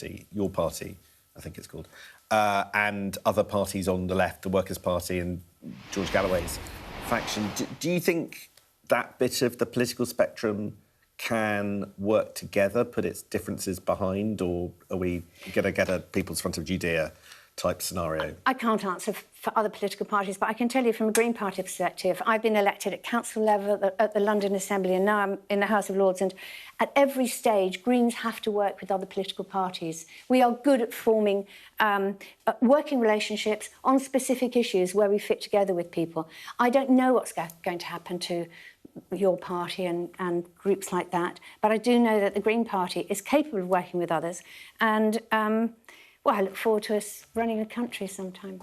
your party, I think it's called, and other parties on the left, the Workers' Party and George Galloway's faction. Do you think that bit of the political spectrum can work together, put its differences behind, or are we going to get a People's Front of Judea type scenario? I can't answer for other political parties, but I can tell you from a Green Party perspective, I've been elected at council level, at the London Assembly, and now I'm in the House of Lords, and at every stage, Greens have to work with other political parties. We are good at forming working relationships on specific issues where we fit together with people. I don't know what's going to happen to your party and groups like that, but I do know that the Green Party is capable of working with others, and well, I look forward to us running a country sometime.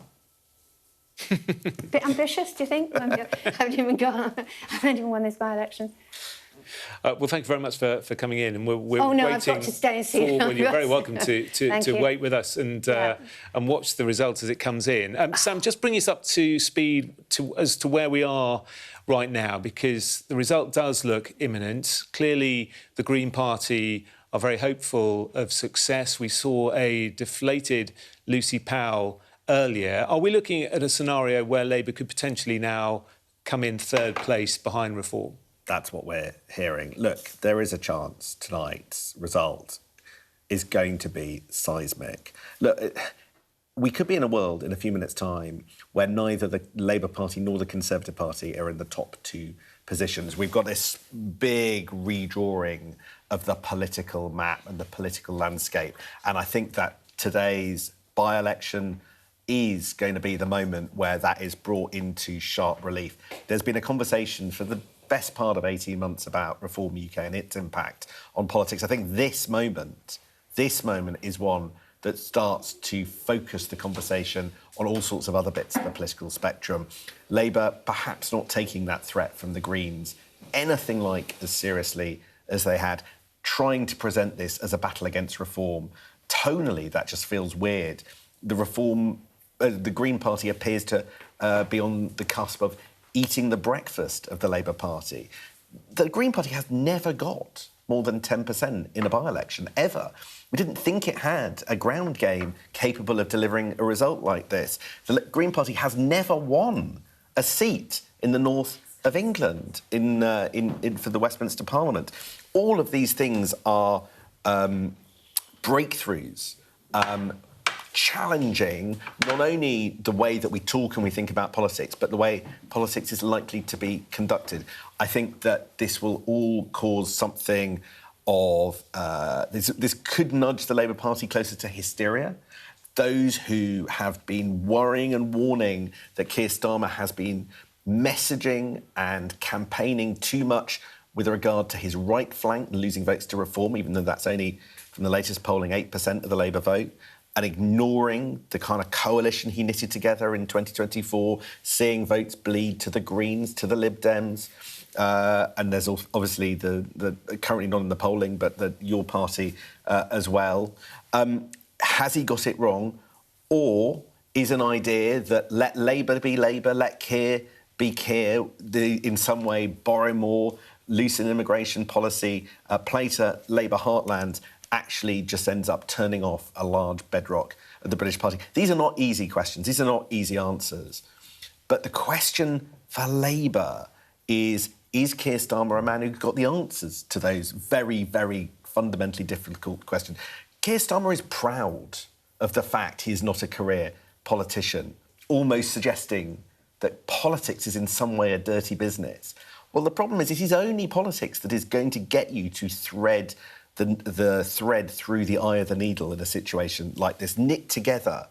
Bit ambitious, do you think? I haven't even won this by-election. Well, thank you very much for coming in, and we're waiting. I've got to stay and see. Well, you're very welcome to wait with us and watch the result as it comes in. Sam, just bring us up to speed as to where we are right now, because the result does look imminent. Clearly, the Green Party are very hopeful of success. We saw a deflated Lucy Powell earlier. Are we looking at a scenario where Labour could potentially now come in third place behind Reform? That's what we're hearing. Look, there is a chance tonight's result is going to be seismic. Look, we could be in a world in a few minutes' time where neither the Labour Party nor the Conservative Party are in the top two positions. We've got this big redrawing of the political map and the political landscape. And I think that today's by-election is going to be the moment where that is brought into sharp relief. There's been a conversation for the best part of 18 months about Reform UK and its impact on politics. I think this moment is one that starts to focus the conversation on all sorts of other bits of the political spectrum. Labour perhaps not taking that threat from the Greens anything like as seriously as they had, trying to present this as a battle against Reform. Tonally, that just feels weird. The Green Party appears to be on the cusp of eating the breakfast of the Labour Party. The Green Party has never got more than 10% in a by-election, ever. We didn't think it had a ground game capable of delivering a result like this. The Green Party has never won a seat in the north of England for the Westminster Parliament. All of these things are breakthroughs, challenging not only the way that we talk and we think about politics, but the way politics is likely to be conducted. I think that this will all cause something of... this could nudge the Labour Party closer to hysteria. Those who have been worrying and warning that Keir Starmer has been messaging and campaigning too much with regard to his right flank, losing votes to Reform, even though that's only, from the latest polling, 8% of the Labour vote, and ignoring the kind of coalition he knitted together in 2024, seeing votes bleed to the Greens, to the Lib Dems. And there's obviously the currently not in the polling, but your party as well. Has he got it wrong? Or is an idea that let Labour be Labour, let Keir be Keir, in some way borrow more, loosen immigration policy, play to Labour heartland, actually just ends up turning off a large bedrock of the British party? These are not easy questions. These are not easy answers. But the question for Labour is Keir Starmer a man who got the answers to those very, very fundamentally difficult questions? Keir Starmer is proud of the fact he's not a career politician, almost suggesting that politics is in some way a dirty business. Well, the problem is it is only politics that is going to get you to thread the thread through the eye of the needle in a situation like this. Knit together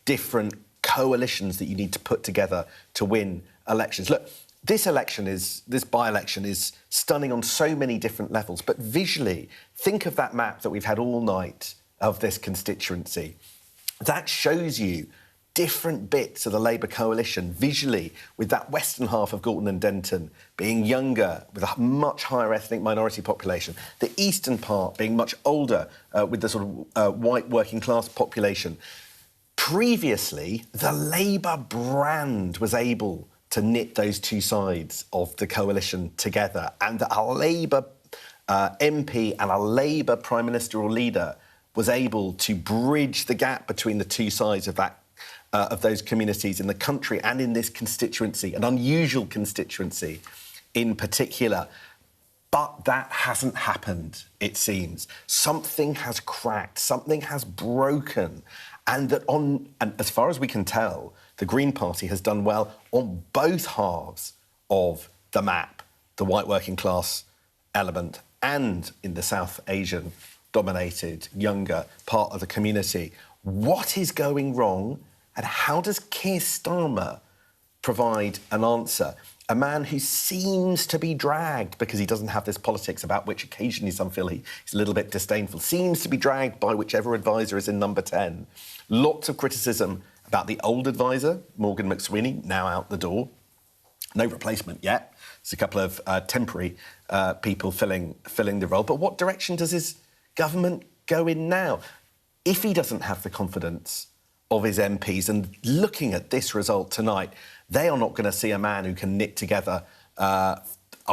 different coalitions that you need to put together to win elections. Look, this by-election is stunning on so many different levels, but visually, think of that map that we've had all night of this constituency. That shows you different bits of the Labour coalition visually, with that western half of Gorton and Denton being younger, with a much higher ethnic minority population, the eastern part being much older, with the sort of white working class population. Previously, the Labour brand was able to knit those two sides of the coalition together, and that a Labour MP and a Labour Prime Minister or leader was able to bridge the gap between the two sides of that of those communities in the country and in this constituency, an unusual constituency in particular. But that hasn't happened, it seems. Something has cracked, something has broken, and as far as we can tell, the Green Party has done well on both halves of the map, the white working class element and in the South Asian-dominated, younger part of the community. What is going wrong, and how does Keir Starmer provide an answer? A man who seems to be dragged, because he doesn't have this politics about which occasionally some feel he's a little bit disdainful, seems to be dragged by whichever advisor is in number 10. Lots of criticism about the old advisor, Morgan McSweeney, now out the door. No replacement yet. There's a couple of temporary people filling the role. But what direction does his government go in now? If he doesn't have the confidence of his MPs, and looking at this result tonight, they are not going to see a man who can knit together. Are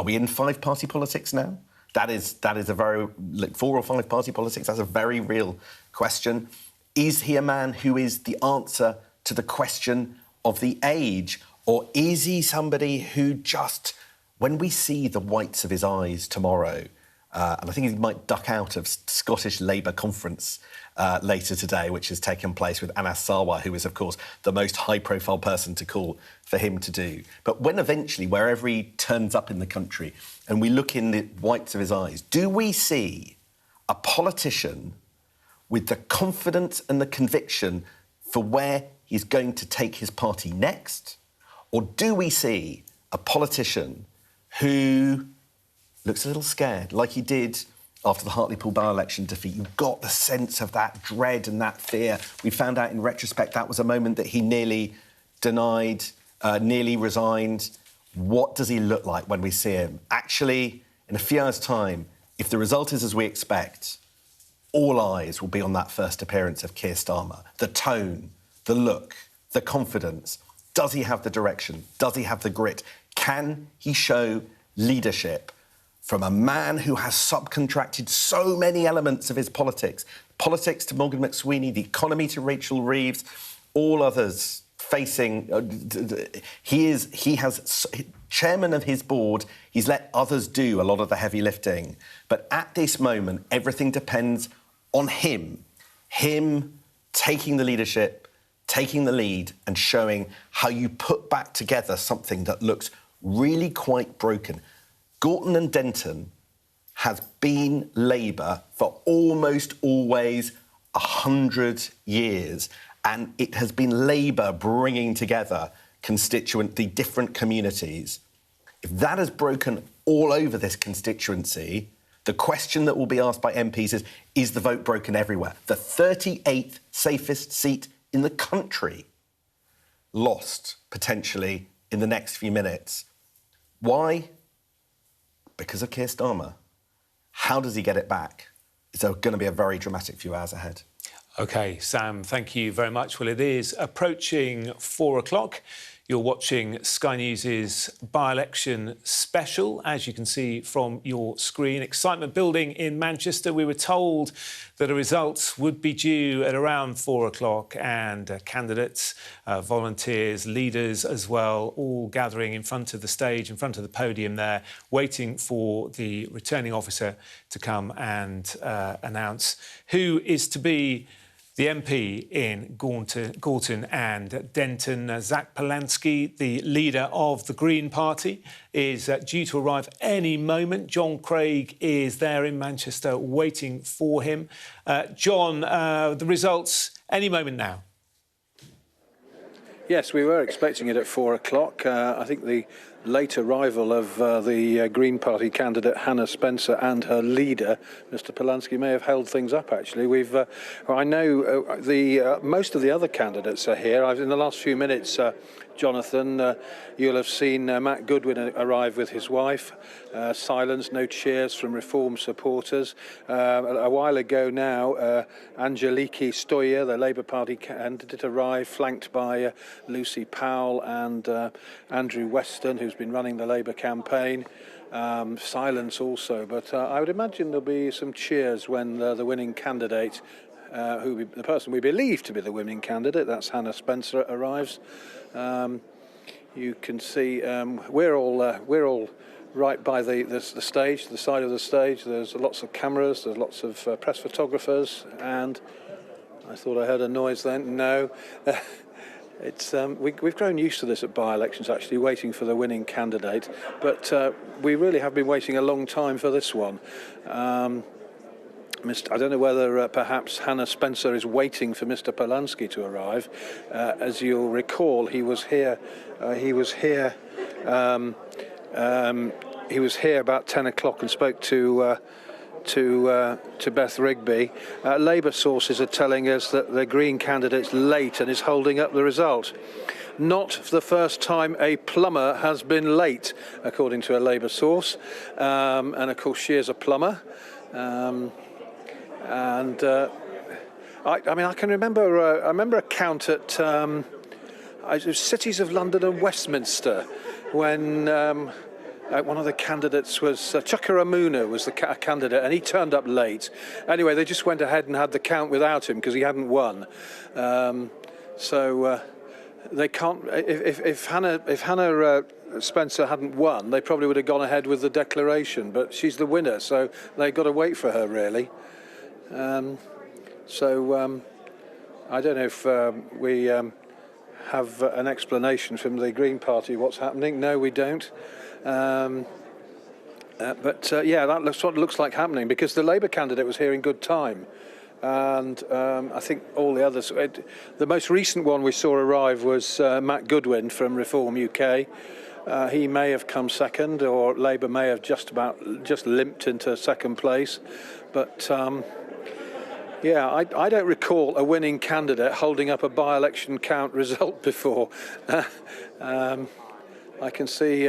we in five-party politics now? That is a very 4 or 5 party politics. That's a very real question. Is he a man who is the answer to the question of the age, or is he somebody who just, when we see the whites of his eyes tomorrow, and I think he might duck out of Scottish Labour conference later today, which has taken place with Anas Sarwar, who is, of course, the most high-profile person to call for him to do. But when eventually, wherever he turns up in the country, and we look in the whites of his eyes, do we see a politician with the confidence and the conviction for where he's going to take his party next? Or do we see a politician who looks a little scared, like he did after the Hartlepool by-election defeat? You got the sense of that dread and that fear. We found out in retrospect that was a moment that he nearly denied, nearly resigned. What does he look like when we see him? Actually, in a few hours' time, if the result is as we expect, all eyes will be on that first appearance of Keir Starmer. The tone, the look, the confidence. Does he have the direction? Does he have the grit? Can he show leadership from a man who has subcontracted so many elements of his politics to Morgan McSweeney, the economy to Rachel Reeves, all others facing... he has chairman of his board. He's let others do a lot of the heavy lifting. But at this moment, everything depends on him taking the leadership, taking the lead and showing how you put back together something that looks really quite broken. Gorton and Denton has been Labour for almost always 100 years, and it has been Labour bringing together the different communities. If that has broken all over this constituency, the question that will be asked by MPs is the vote broken everywhere? The 38th safest seat in the country lost, potentially, in the next few minutes. Why? Because of Keir Starmer. How does he get it back? It's going to be a very dramatic few hours ahead. OK, Sam, thank you very much. Well, it is approaching 4 o'clock. You're watching Sky News' by-election special, as you can see from your screen. Excitement building in Manchester. We were told that a result would be due at around 4 o'clock, and candidates, volunteers, leaders as well, all gathering in front of the stage, in front of the podium there, waiting for the returning officer to come and announce who is to be the MP in Gorton and Denton. Zach Polanski, the leader of the Green Party, is due to arrive any moment. John Craig is there in Manchester waiting for him. John, the results any moment now? Yes, we were expecting it at 4 o'clock. I think the late arrival of the Green Party candidate Hannah Spencer and her leader, Mr. Polanski, may have held things up. Actually, I know most of the other candidates are here. In the last few minutes, Jonathan, you'll have seen Matt Goodwin arrive with his wife. Silence, no cheers from Reform supporters. A while ago now, Angeliki Stogia, the Labour Party candidate, arrived, flanked by Lucy Powell and Andrew Weston, who's been running the Labour campaign. Silence also, but I would imagine there'll be some cheers when the winning candidate the person we believe to be the winning candidate. That's Hannah Spencer arrives. You can see we're all right by the stage, the side of the stage. There's lots of cameras, there's lots of press photographers, and I thought I heard a noise then. No. We've grown used to this at by-elections, actually, waiting for the winning candidate. But we really have been waiting a long time for this one. I don't know whether perhaps Hannah Spencer is waiting for Mr. Polansky to arrive. As you'll recall, he was here about 10 o'clock and spoke to Beth Rigby. Labour sources are telling us that the Green candidate's late and is holding up the result. Not for the first time a plumber has been late, according to a Labour source. And of course, she is a plumber. I can remember. I remember a count at Cities of London and Westminster when one of the candidates was Chukaramuna was the candidate, and he turned up late. Anyway, they just went ahead and had the count without him because he hadn't won. They can't. If Hannah Spencer hadn't won, they probably would have gone ahead with the declaration. But she's the winner, so they've got to wait for her, really. I don't know if we have an explanation from the Green Party what's happening. No, we don't. Yeah, that's what it looks like happening, because the Labour candidate was here in good time. And I think all the others... the most recent one we saw arrive was Matt Goodwin from Reform UK. He may have come second, or Labour may have just limped into second place. But... yeah, I don't recall a winning candidate holding up a by-election count result before. I can see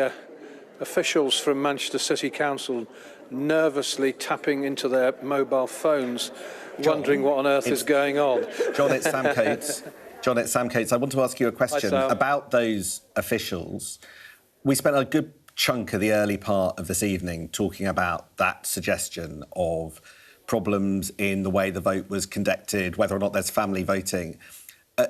officials from Manchester City Council nervously tapping into their mobile phones, wondering what on earth is going on. John, it's Sam Coates. John, it's Sam Coates. I want to ask you a question about those officials. We spent a good chunk of the early part of this evening talking about that suggestion of problems in the way the vote was conducted, whether or not there's family voting.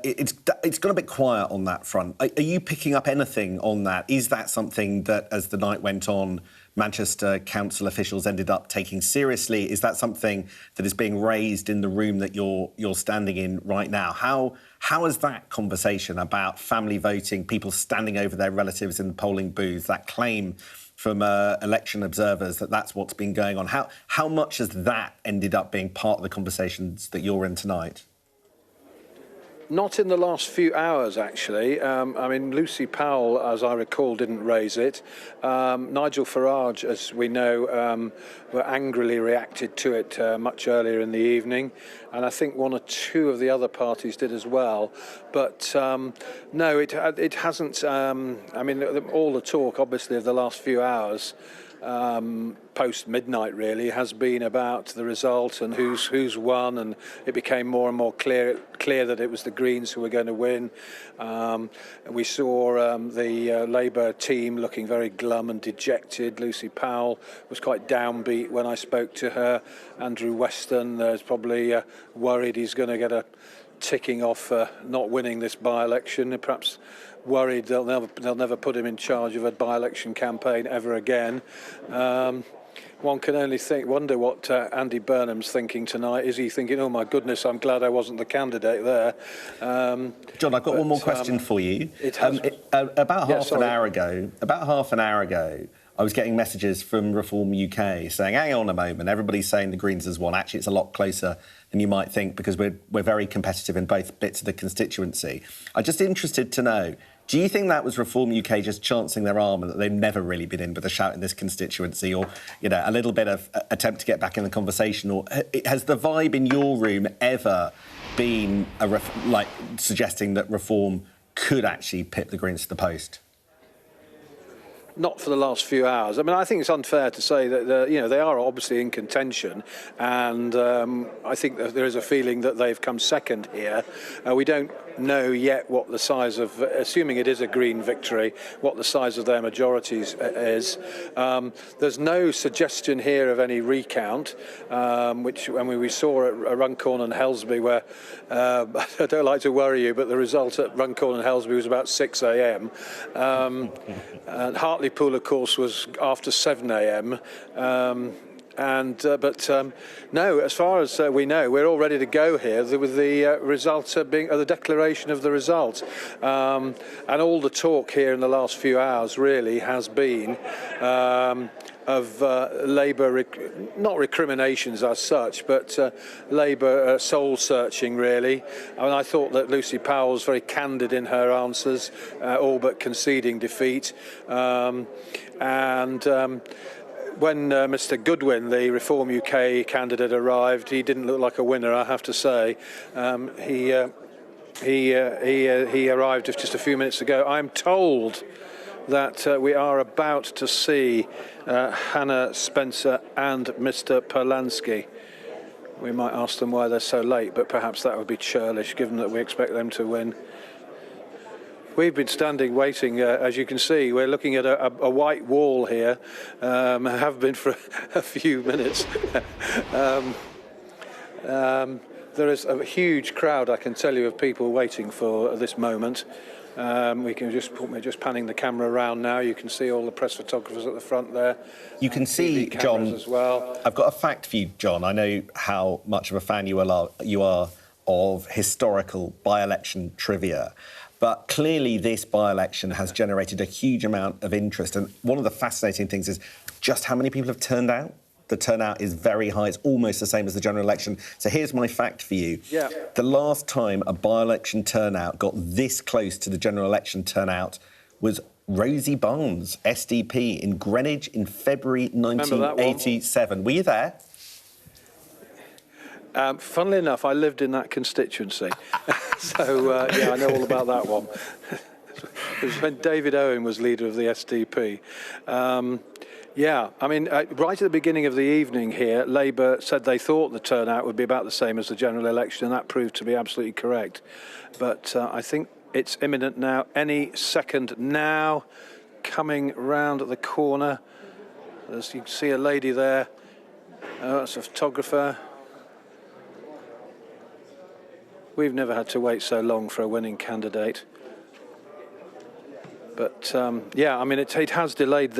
It's gone a bit quiet on that front. Are you picking up anything on that? Is that something that, as the night went on, Manchester Council officials ended up taking seriously? Is that something that is being raised in the room that you're standing in right now? How is that conversation about family voting, people standing over their relatives in the polling booth, that claim from election observers that that's what's been going on? How much has that ended up being part of the conversations that you're in tonight? Not in the last few hours, actually. Lucy Powell, as I recall, didn't raise it. Nigel Farage, as we know, were angrily reacted to it much earlier in the evening. And I think one or two of the other parties did as well. But no, it hasn't. All the talk, obviously, of the last few hours, post-midnight really, has been about the result and who's won, and it became more and more clear that it was the Greens who were going to win. We saw the Labour team looking very glum and dejected. Lucy Powell was quite downbeat when I spoke to her. Andrew Weston is probably worried he's going to get a ticking off not winning this by-election, perhaps worried they'll never put him in charge of a by-election campaign ever again. One can only wonder what Andy Burnham's thinking tonight. Is he thinking, oh my goodness, I'm glad I wasn't the candidate there? John, I've got one more question for you. About half an hour ago, I was getting messages from Reform UK saying, hang on a moment, everybody's saying the Greens has won. Actually, it's a lot closer than you might think, because we're very competitive in both bits of the constituency. I'm just interested to know, do you think that was Reform UK just chancing their arm and that they've never really been in with a shout in this constituency, or, a little bit of attempt to get back in the conversation? Or has the vibe in your room ever been suggesting that Reform could actually pip the Greens to the post? not for the last few hours. I mean, I think it's unfair to say that they are obviously in contention, and I think that there is a feeling that they've come second here. We don't know yet what the size of, assuming it is a Green victory, what the size of their majorities is. There's no suggestion here of any recount, which we saw at Runcorn and Helsby, where I don't like to worry you, but the result at Runcorn and Helsby was about 6 a.m. And Hartlepool, of course, was after 7 a.m. No, as far as we know, we're all ready to go here with the results being the declaration of the result, and all the talk here in the last few hours really has been of Labour, not recriminations as such, but Labour soul-searching, really. I mean, I thought that Lucy Powell was very candid in her answers, all but conceding defeat. When Mr Goodwin, the Reform UK candidate, arrived, he didn't look like a winner, I have to say. He arrived just a few minutes ago. I'm told that we are about to see Hannah Spencer and Mr Perlansky. We might ask them why they're so late, but perhaps that would be churlish, given that we expect them to win. We've been standing waiting, as you can see. We're looking at a white wall here, have been for a few minutes. There is a huge crowd, I can tell you, of people waiting for this moment. We're just panning the camera around now. You can see all the press photographers at the front there. You can see, John, as well. I've got a fact for you, John. I know how much of a fan you are of historical by-election trivia. But clearly this by-election has generated a huge amount of interest. And one of the fascinating things is just how many people have turned out. The turnout is very high. It's almost the same as the general election. So here's my fact for you. Yeah. The last time a by-election turnout got this close to the general election turnout was Rosie Barnes, SDP, in Greenwich in February 1987. Were you there? Funnily enough, I lived in that constituency. So, yeah, I know all about that one. It was when David Owen was leader of the SDP. Yeah, I mean, right at the beginning of the evening here, Labour said they thought the turnout would be about the same as the general election, and that proved to be absolutely correct. But I think it's imminent now, any second now, coming round the corner. As you can see a lady there, that's a photographer. We've never had to wait so long for a winning candidate. But, yeah, I mean, it has delayed.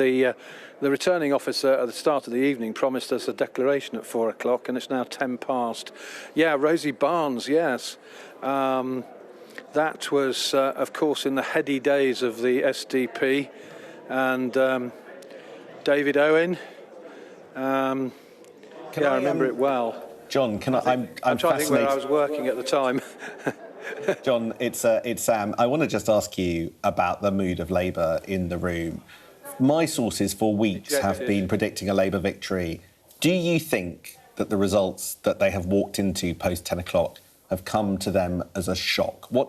The returning officer at the start of the evening promised us a declaration at 4 o'clock, and it's now 10 past. Yeah, Rosie Barnes, yes. That was, of course, in the heady days of the SDP. And David Owen. I remember it well. John, can I'm trying to think where I was working at the time. John, it's Sam. I want to just ask you about the mood of Labour in the room. My sources for weeks have been predicting a Labour victory. Do you think that the results that they have walked into post 10 o'clock have come to them as a shock? How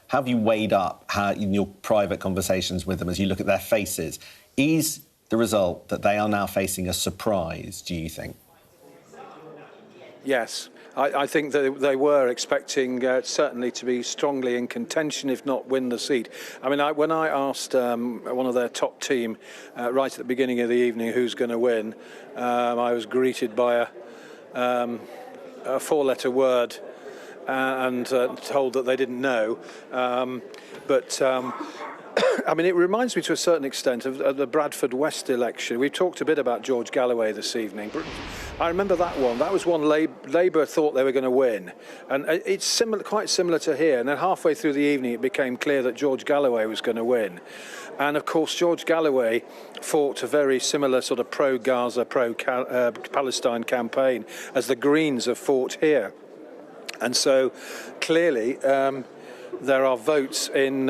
have you weighed up in your private conversations with them as you look at their faces? Is the result that they are now facing a surprise, do you think? Yes, I think that they were expecting certainly to be strongly in contention, if not win the seat. I mean, when I asked one of their top team right at the beginning of the evening who's going to win, I was greeted by a four-letter word and told that they didn't know. I mean, it reminds me to a certain extent of the Bradford West election. We've talked a bit about George Galloway this evening. I remember that one. That was one Labour thought they were going to win. And it's quite similar to here. And then halfway through the evening, it became clear that George Galloway was going to win. And, of course, George Galloway fought a very similar sort of pro-Gaza, pro-Palestine campaign as the Greens have fought here. And so, clearly, there are votes in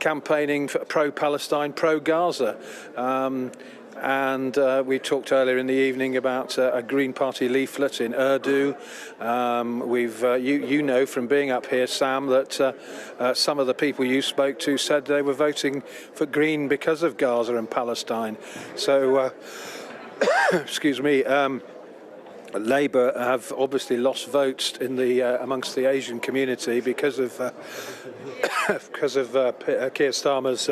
campaigning for pro-Palestine, pro-Gaza. And we talked earlier in the evening about a Green Party leaflet in Urdu. You know from being up here, Sam, that some of the people you spoke to said they were voting for Green because of Gaza and Palestine. So, excuse me, Labour have obviously lost votes in the amongst the Asian community because of Keir Starmer's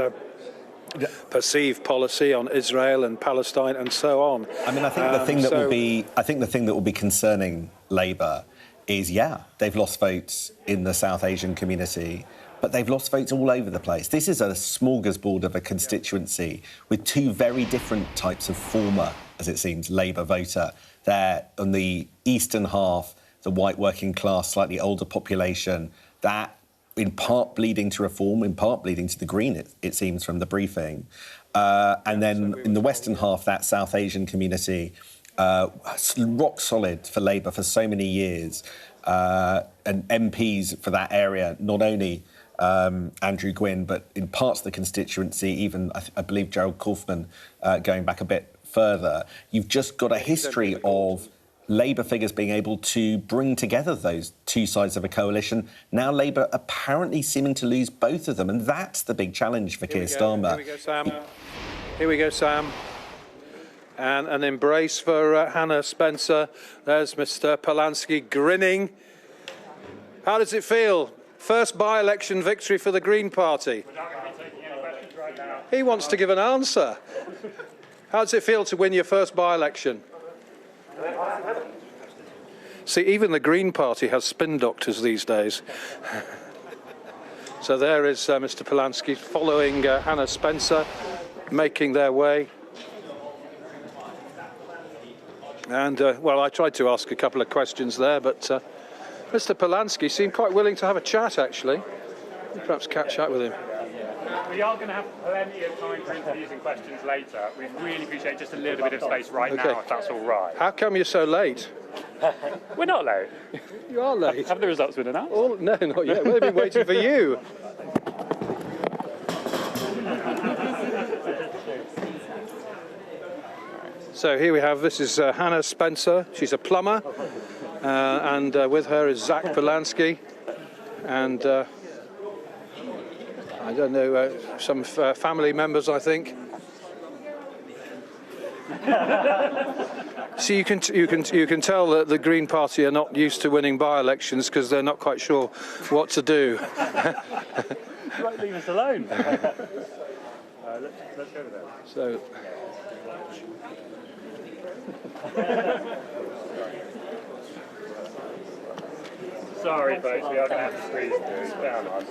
perceived policy on Israel and Palestine and so on. I mean, I think the thing that will be concerning Labour is, they've lost votes in the South Asian community, but they've lost votes all over the place. This is a smorgasbord of a constituency with two very different types of former, as it seems, Labour voter. There on the eastern half, the white working class, slightly older population, that in part bleeding to Reform, in part bleeding to the Green, it seems, from the briefing. And then in the western half, that South Asian community, rock solid for Labour for so many years. And MPs for that area, not only Andrew Gwynne, but in parts of the constituency, even, I believe, Gerald Kaufman, going back a bit further. You've just got a history of Labour figures being able to bring together those two sides of a coalition. Now Labour apparently seeming to lose both of them, and that's the big challenge for Keir Starmer. Here we go, Sam. Here we go, Sam. And an embrace for Hannah Spencer. There's Mr. Polanski grinning. How does it feel? First by-election victory for the Green Party. We're not going to be taking any questions right now. He wants to give an answer. How does it feel to win your first by-election? See, even the Green Party has spin doctors these days. So there is Mr. Polanski following Hannah Spencer, making their way. And, well, I tried to ask a couple of questions there, but Mr. Polanski seemed quite willing to have a chat, actually. Perhaps catch up with him. We are going to have plenty of time for interviews and questions later. We really appreciate just a little bit of space right now, if that's all right. How come you're so late? We're not late. You are late. Have the results been announced? Oh, no, not yet. We've been waiting for you. So here we have, this is Hannah Spencer. She's a plumber. And with her is Zach Polanski. And I don't know, some family members, I think. So you can tell that the Green Party are not used to winning by-elections because they're not quite sure what to do. You won't leave us alone. Let's go with that. So. Sorry, folks, we are going to have to squeeze through. Down on.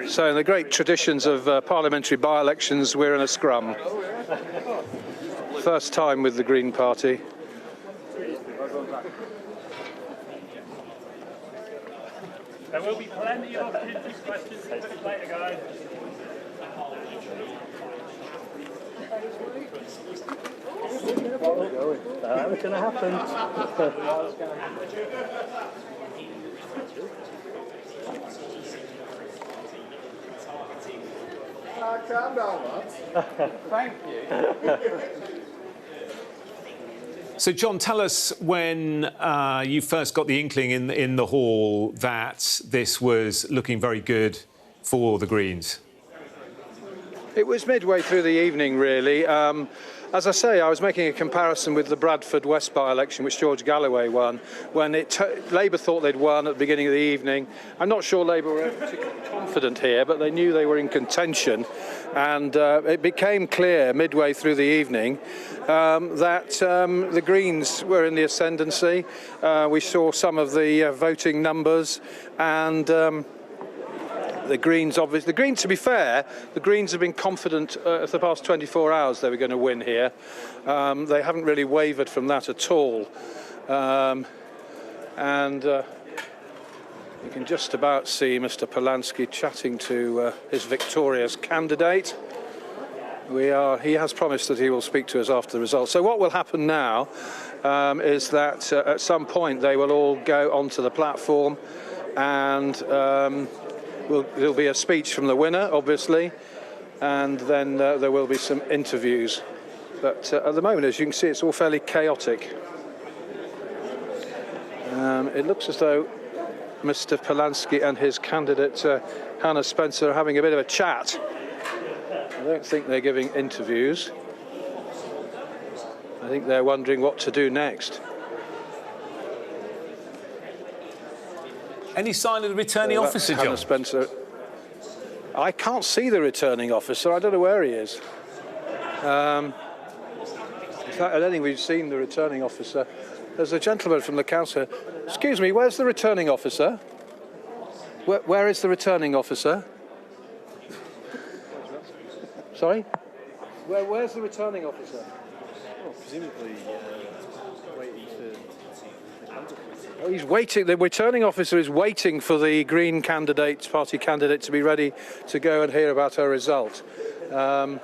So in the great traditions of parliamentary by-elections, we're in a scrum. First time with the Green Party. There will be plenty of opportunities for questions later, guys. That was going to happen. Calm down, lads. Thank you. So, John, tell us when you first got the inkling in the hall that this was looking very good for the Greens. It was midway through the evening, really. As I say, I was making a comparison with the Bradford West by-election, which George Galloway won, when Labour thought they'd won at the beginning of the evening. I'm not sure Labour were particularly confident here, but they knew they were in contention. And it became clear midway through the evening that the Greens were in the ascendancy. We saw some of the voting numbers, and the Greens, obviously, to be fair, the Greens have been confident for the past 24 hours they were going to win here. They haven't really wavered from that at all. And you can just about see Mr. Polanski chatting to his victorious candidate. He has promised that he will speak to us after the results. So what will happen now is that at some point they will all go onto the platform, and there'll be a speech from the winner, obviously, and then there will be some interviews. But at the moment, as you can see, it's all fairly chaotic. It looks as though Mr. Polanski and his candidate Hannah Spencer are having a bit of a chat. I don't think they're giving interviews. I think they're wondering what to do next. Any sign of the returning officer, John? Hannah Spencer. I can't see the returning officer. I don't know where he is. In fact, I don't think we've seen the returning officer. There's a gentleman from the council. Excuse me, where's the returning officer? Where is the returning officer? Sorry? Where's the returning officer? Well, presumably waiting for... Oh, he's waiting. The returning officer is waiting for the Green party candidate to be ready to go and hear about her result. I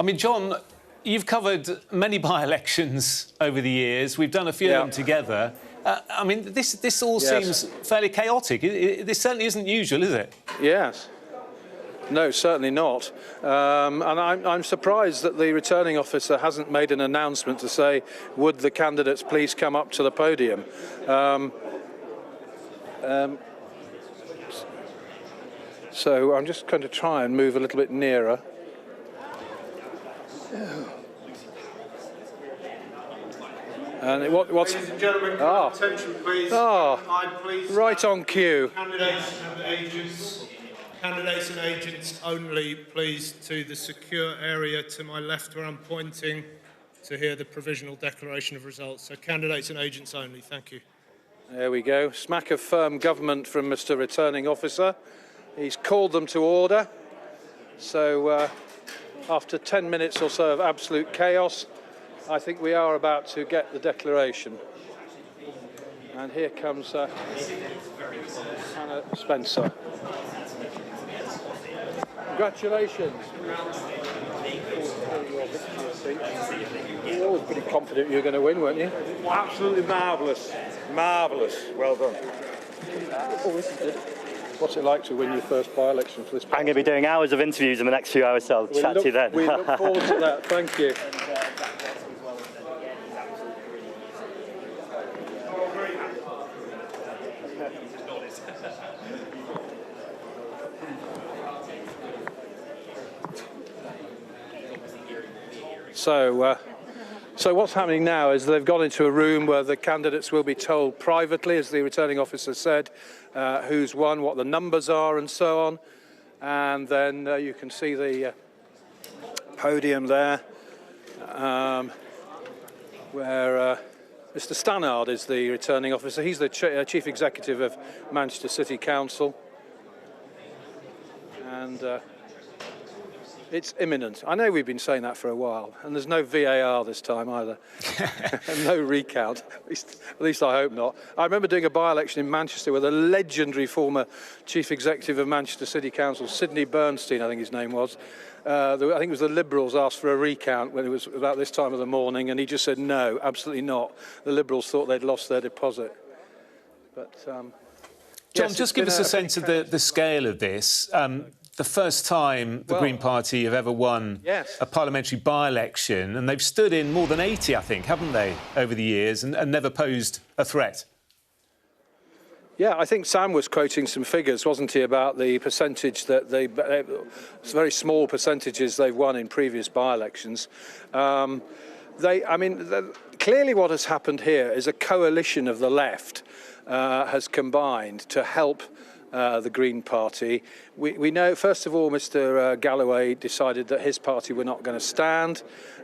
mean, John, you've covered many by-elections over the years. We've done a few of them together. I mean, this all seems fairly chaotic. This certainly isn't usual, is it? Yes. No, certainly not. And I'm surprised that the returning officer hasn't made an announcement to say, would the candidates please come up to the podium? So I'm just going to try and move a little bit nearer. And what's... Ladies and gentlemen, attention please. Right on cue. Candidates and agents only, please, to the secure area to my left where I'm pointing to hear the provisional declaration of results. So candidates and agents only, thank you. There we go. Smack of firm government from Mr. Returning Officer. He's called them to order. So after 10 minutes or so of absolute chaos, I think we are about to get the declaration. And here comes Hannah Spencer. Congratulations. You're always pretty confident you're going to win, weren't you? Absolutely marvellous. Marvellous. Well done. What's it like to win your first by-election for this party? I'm going to be doing hours of interviews in the next few hours, so I'll chat to you then. We look forward to that. Thank you. So what's happening now is they've gone into a room where the candidates will be told privately, as the returning officer said, who's won, what the numbers are and so on. And then you can see the podium there where Mr. Stannard is the returning officer. He's the chief executive of Manchester City Council. And it's imminent. I know we've been saying that for a while, and there's no VAR this time either. No recount, at least I hope not. I remember doing a by-election in Manchester with a legendary former chief executive of Manchester City Council, Sidney Bernstein, I think his name was. I think it was the Liberals asked for a recount when it was about this time of the morning, and he just said no, absolutely not. The Liberals thought they'd lost their deposit. But John, yes, just give us a sense of the scale of this. The first time the Green Party have ever won a parliamentary by-election, and they've stood in more than 80, I think, haven't they, over the years, and never posed a threat. Yeah, I think Sam was quoting some figures, wasn't he, about the percentage that very small percentages they've won in previous by-elections. Clearly what has happened here is a coalition of the left has combined to help the Green Party. We know, first of all, Mr. Galloway decided that his party were not going to stand,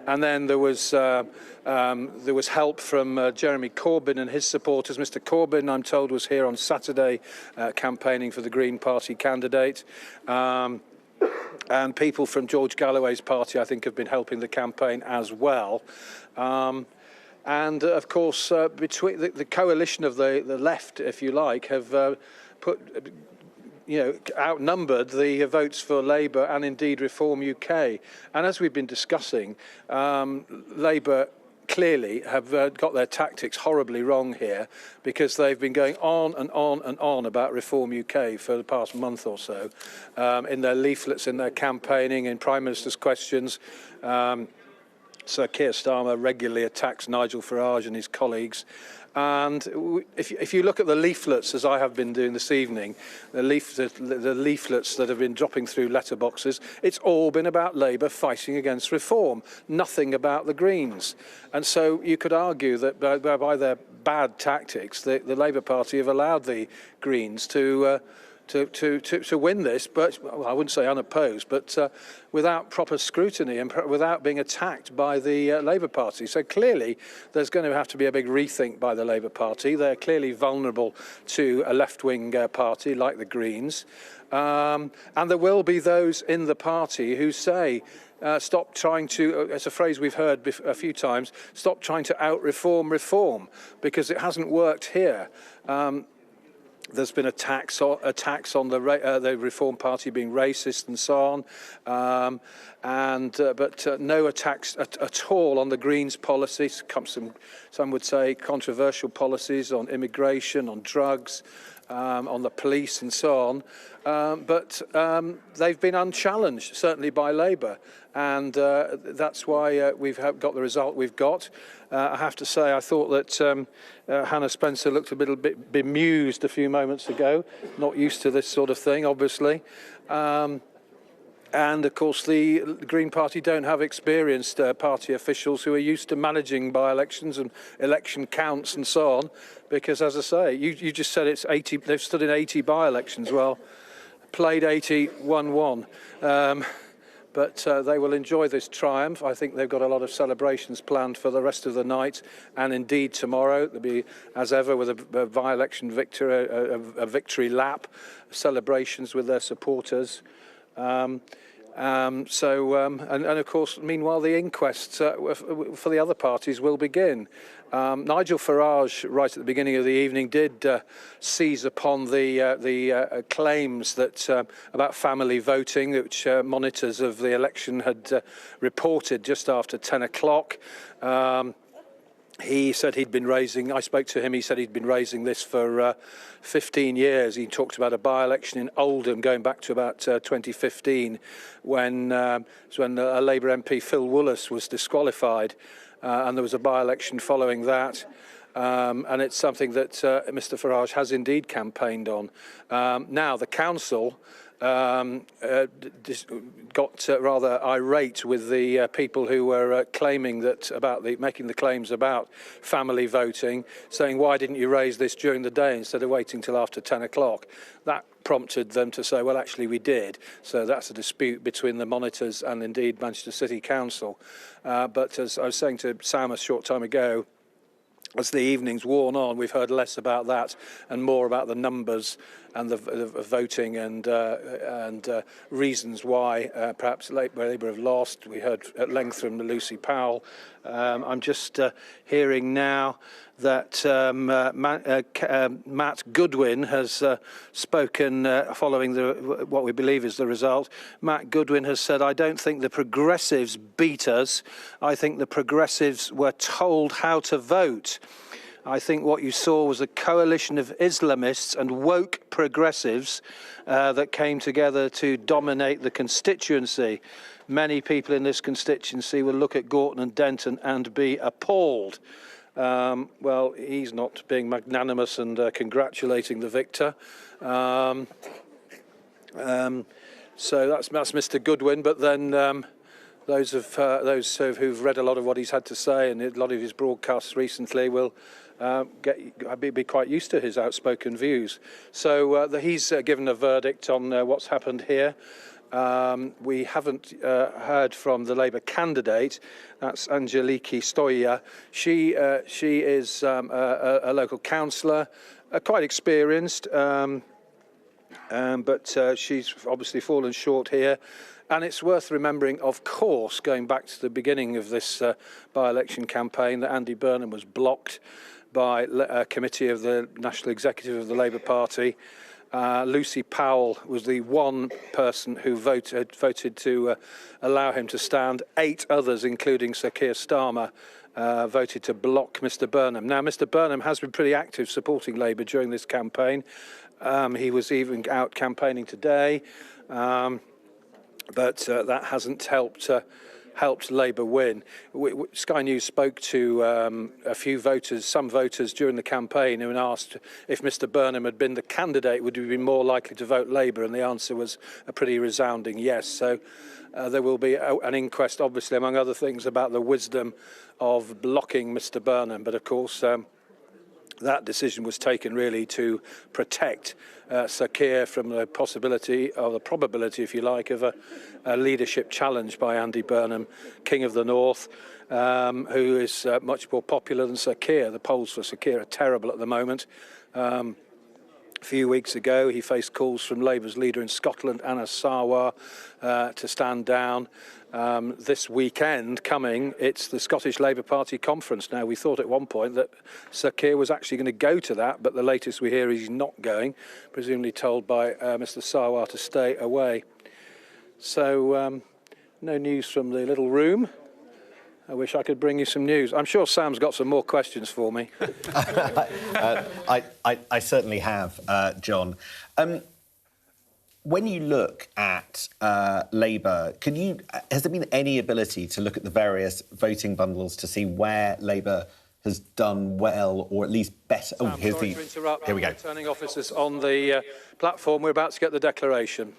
and then there was help from Jeremy Corbyn and his supporters. Mr. Corbyn, I'm told, was here on Saturday campaigning for the Green Party candidate. And people from George Galloway's party, I think, have been helping the campaign as well. And, of course, between the coalition of the left, if you like, have outnumbered the votes for Labour and indeed Reform UK. And as we've been discussing, Labour clearly have got their tactics horribly wrong here, because they've been going on and on and on about Reform UK for the past month or so, in their leaflets, in their campaigning, in Prime Minister's questions. Sir Keir Starmer regularly attacks Nigel Farage and his colleagues. And if you look at the leaflets, as I have been doing this evening, the leaflets that have been dropping through letterboxes, it's all been about Labour fighting against reform, nothing about the Greens. And so you could argue that by their bad tactics, the Labour Party have allowed the Greens to win this, but well, I wouldn't say unopposed, but without proper scrutiny and without being attacked by the Labour Party. So clearly there's going to have to be a big rethink by the Labour Party. They're clearly vulnerable to a left-wing party like the Greens. And there will be those in the party who say, stop trying to, it's a phrase we've heard a few times, stop trying to out-reform reform, because it hasn't worked here. There's been attacks on the Reform Party being racist and so on, but no attacks at all on the Greens' policies. Some would say controversial policies on immigration, on drugs, on the police and so on. But they've been unchallenged, certainly by Labour, and that's why we've got the result we've got. I have to say, I thought that Hannah Spencer looked a little bit bemused a few moments ago, not used to this sort of thing, obviously. And of course, the Green Party don't have experienced party officials who are used to managing by-elections and election counts and so on. Because, as I say, you just said it's 80. They've stood in 80 by-elections. Well, played 80, won 1. But they will enjoy this triumph. I think they've got a lot of celebrations planned for the rest of the night, and indeed tomorrow. There'll be, as ever, with a by-election victory, a victory lap, celebrations with their supporters. And of course, meanwhile, the inquests for the other parties will begin. Nigel Farage, right at the beginning of the evening, did seize upon the claims that about family voting, which monitors of the election had reported just after 10 o'clock. He said he'd been raising, I spoke to him, he said he'd been raising this for 15 years. He talked about a by-election in Oldham going back to about 2015 when a Labour MP, Phil Woolas, was disqualified, and there was a by-election following that. And it's something that Mr Farage has indeed campaigned on. Now, the council got rather irate with the people who were claiming that making the claims about family voting, saying, why didn't you raise this during the day instead of waiting till after 10 o'clock? That prompted them to say, well, actually we did. So that's a dispute between the monitors and indeed Manchester City Council. But as I was saying to Sam a short time ago, as the evening's worn on, we've heard less about that and more about the numbers and the voting and reasons why perhaps Labour have lost. We heard at length from Lucy Powell. I'm just hearing now that Matt Goodwin has spoken following what we believe is the result. Matt Goodwin has said, I don't think the progressives beat us. I think the progressives were told how to vote. I think what you saw was a coalition of Islamists and woke progressives that came together to dominate the constituency. Many people in this constituency will look at Gorton and Denton and be appalled. Well, he's not being magnanimous and congratulating the victor. So that's Mr. Goodwin. But then those who've read a lot of what he's had to say and a lot of his broadcasts recently will be quite used to his outspoken views. So he's given a verdict on what's happened here. We haven't heard from the Labour candidate. That's Angeliki Stogia. She is a local councillor, quite experienced, but she's obviously fallen short here. And it's worth remembering, of course, going back to the beginning of this by-election campaign, that Andy Burnham was blocked by a committee of the National Executive of the Labour Party. Lucy Powell was the one person who voted to allow him to stand. 8 others, including Sir Keir Starmer, voted to block Mr Burnham. Now, Mr Burnham has been pretty active supporting Labour during this campaign. He was even out campaigning today, but that hasn't helped Labour win. Sky News spoke to a few voters, some voters during the campaign, who asked if Mr Burnham had been the candidate, would we be more likely to vote Labour? And the answer was a pretty resounding yes. So there will be an inquest, obviously, among other things, about the wisdom of blocking Mr Burnham. But of course, that decision was taken really to protect Sir Keir from the possibility, or the probability, if you like, of a leadership challenge by Andy Burnham, King of the North, who is much more popular than Sir Keir. The polls for Sir Keir are terrible at the moment. A few weeks ago, he faced calls from Labour's leader in Scotland, Anna Sarwar, to stand down. This weekend coming, it's the Scottish Labour Party conference. Now, we thought at one point that Sir Keir was actually going to go to that, but the latest we hear is he's not going, presumably told by Mr Sarwar to stay away. So, no news from the little room. I wish I could bring you some news. I'm sure Sam's got some more questions for me. I certainly have, John. When you look at Labour, has there been any ability to look at the various voting bundles to see where Labour has done well, or at least better? Sam, here's sorry the. to interrupt. Here we go. Returning officers on the platform. We're about to get the declaration.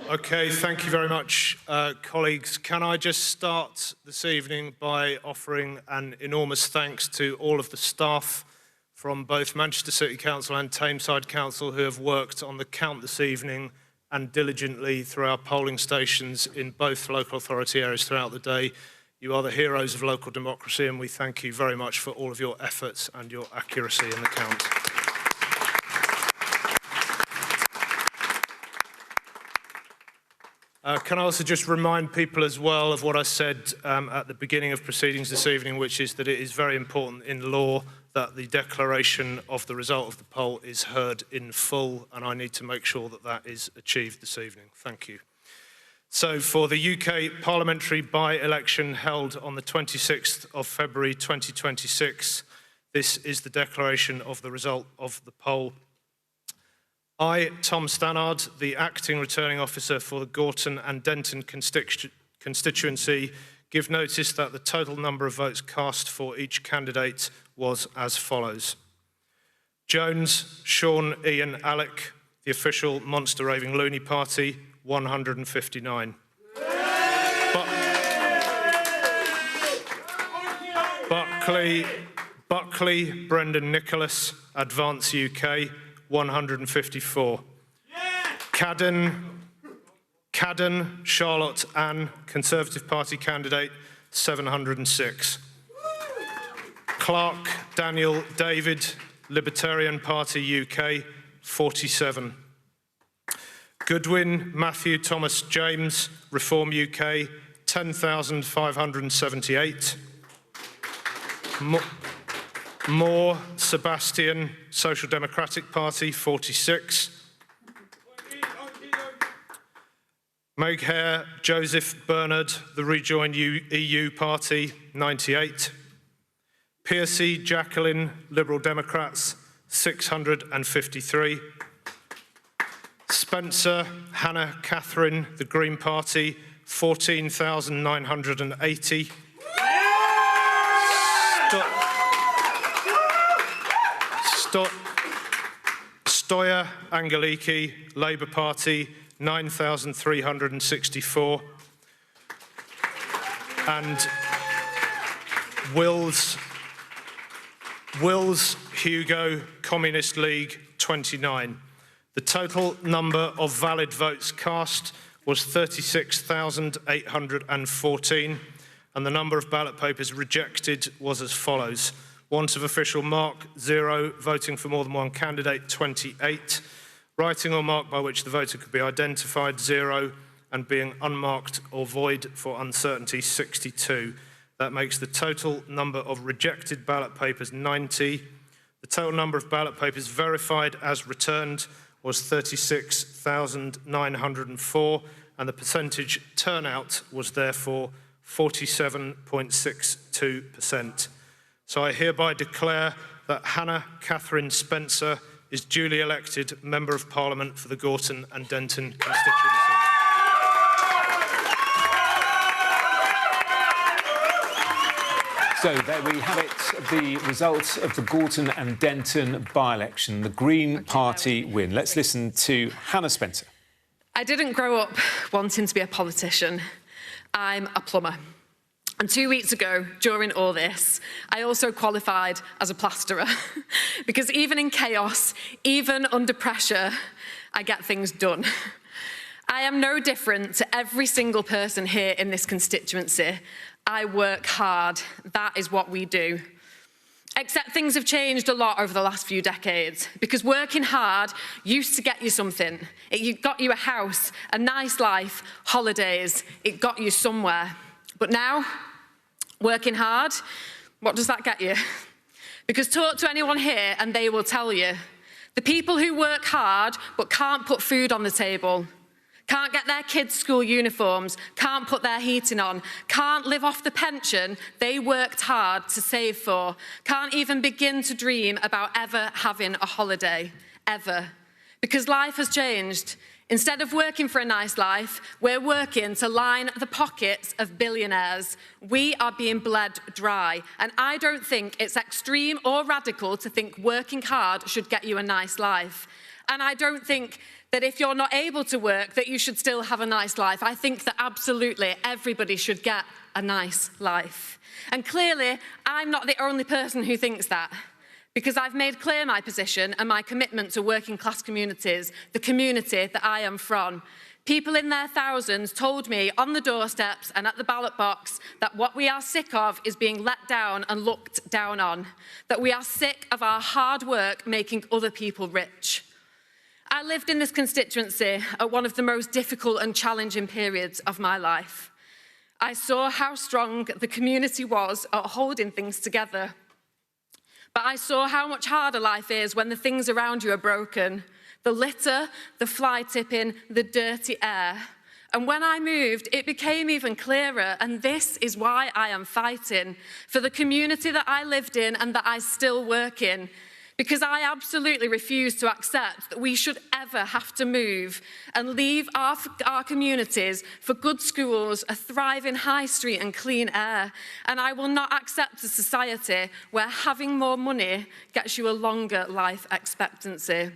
OK, thank you very much, colleagues. Can I just start this evening by offering an enormous thanks to all of the staff from both Manchester City Council and Tameside Council who have worked on the count this evening and diligently through our polling stations in both local authority areas throughout the day. You are the heroes of local democracy, and we thank you very much for all of your efforts and your accuracy in the count. Can I also just remind people as well of what I said at the beginning of proceedings this evening, which is that it is very important in law that the declaration of the result of the poll is heard in full, and I need to make sure that that is achieved this evening. Thank you. So for the UK parliamentary by-election held on the 26th of February 2026, this is the declaration of the result of the poll. I, Tom Stannard, the acting returning officer for the Gorton and Denton constituency, give notice that the total number of votes cast for each candidate was as follows. Jones, Sean, Ian, Alec, the official Monster Raving Looney Party, 159. Buckley, Brendan Nicholas, Advance UK, 154. Cadden, Charlotte Ann, Conservative Party candidate, 706. Clarke, Daniel David, Libertarian Party UK, 47. Goodwin, Matthew Thomas James, Reform UK, 10,578. Moore, Sebastian, Social Democratic Party, 46. Meghair, Joseph Bernard, the Rejoin EU Party, 98. Pearcey, Jacqueline, Liberal Democrats, 653. Spencer, Hannah Catherine, the Green Party, 14,980. Stogia, Angeliki, Labour Party, 9,364. And Wills, Hugo, Communist League, 29. The total number of valid votes cast was 36,814, and the number of ballot papers rejected was as follows. Want of official mark, 0. Voting for more than one candidate, 28. Writing or mark by which the voter could be identified, 0. And being unmarked or void for uncertainty, 62. That makes the total number of rejected ballot papers 90. The total number of ballot papers verified as returned was 36,904, and the percentage turnout was therefore 47.62%. So I hereby declare that Hannah Catherine Spencer is duly elected Member of Parliament for the Gorton and Denton constituency. So there we have it, the results of the Gorton and Denton by-election. The Green Party win. Let's listen to Hannah Spencer. I didn't grow up wanting to be a politician. I'm a plumber. And 2 weeks ago, during all this, I also qualified as a plasterer. Because even in chaos, even under pressure, I get things done. I am no different to every single person here in this constituency. I work hard. That is what we do. Except things have changed a lot over the last few decades, because working hard used to get you something. It got you a house, a nice life, holidays. It got you somewhere. But now, working hard, what does that get you? Because talk to anyone here and they will tell you. The people who work hard but can't put food on the table, can't get their kids' school uniforms, can't put their heating on, can't live off the pension they worked hard to save for, can't even begin to dream about ever having a holiday, ever. Because life has changed. Instead of working for a nice life, we're working to line the pockets of billionaires. We are being bled dry. And I don't think it's extreme or radical to think working hard should get you a nice life. And I don't think that if you're not able to work, that you should still have a nice life. I think that absolutely everybody should get a nice life. And clearly, I'm not the only person who thinks that, because I've made clear my position and my commitment to working class communities, the community that I am from. People in their thousands told me on the doorsteps and at the ballot box that what we are sick of is being let down and looked down on, that we are sick of our hard work making other people rich. I lived in this constituency at one of the most difficult and challenging periods of my life. I saw how strong the community was at holding things together. But I saw how much harder life is when the things around you are broken. The litter, the fly tipping, the dirty air. And when I moved, it became even clearer, and this is why I am fighting for the community that I lived in and that I still work in. Because I absolutely refuse to accept that we should ever have to move and leave our communities for good schools, a thriving high street and clean air. And I will not accept a society where having more money gets you a longer life expectancy.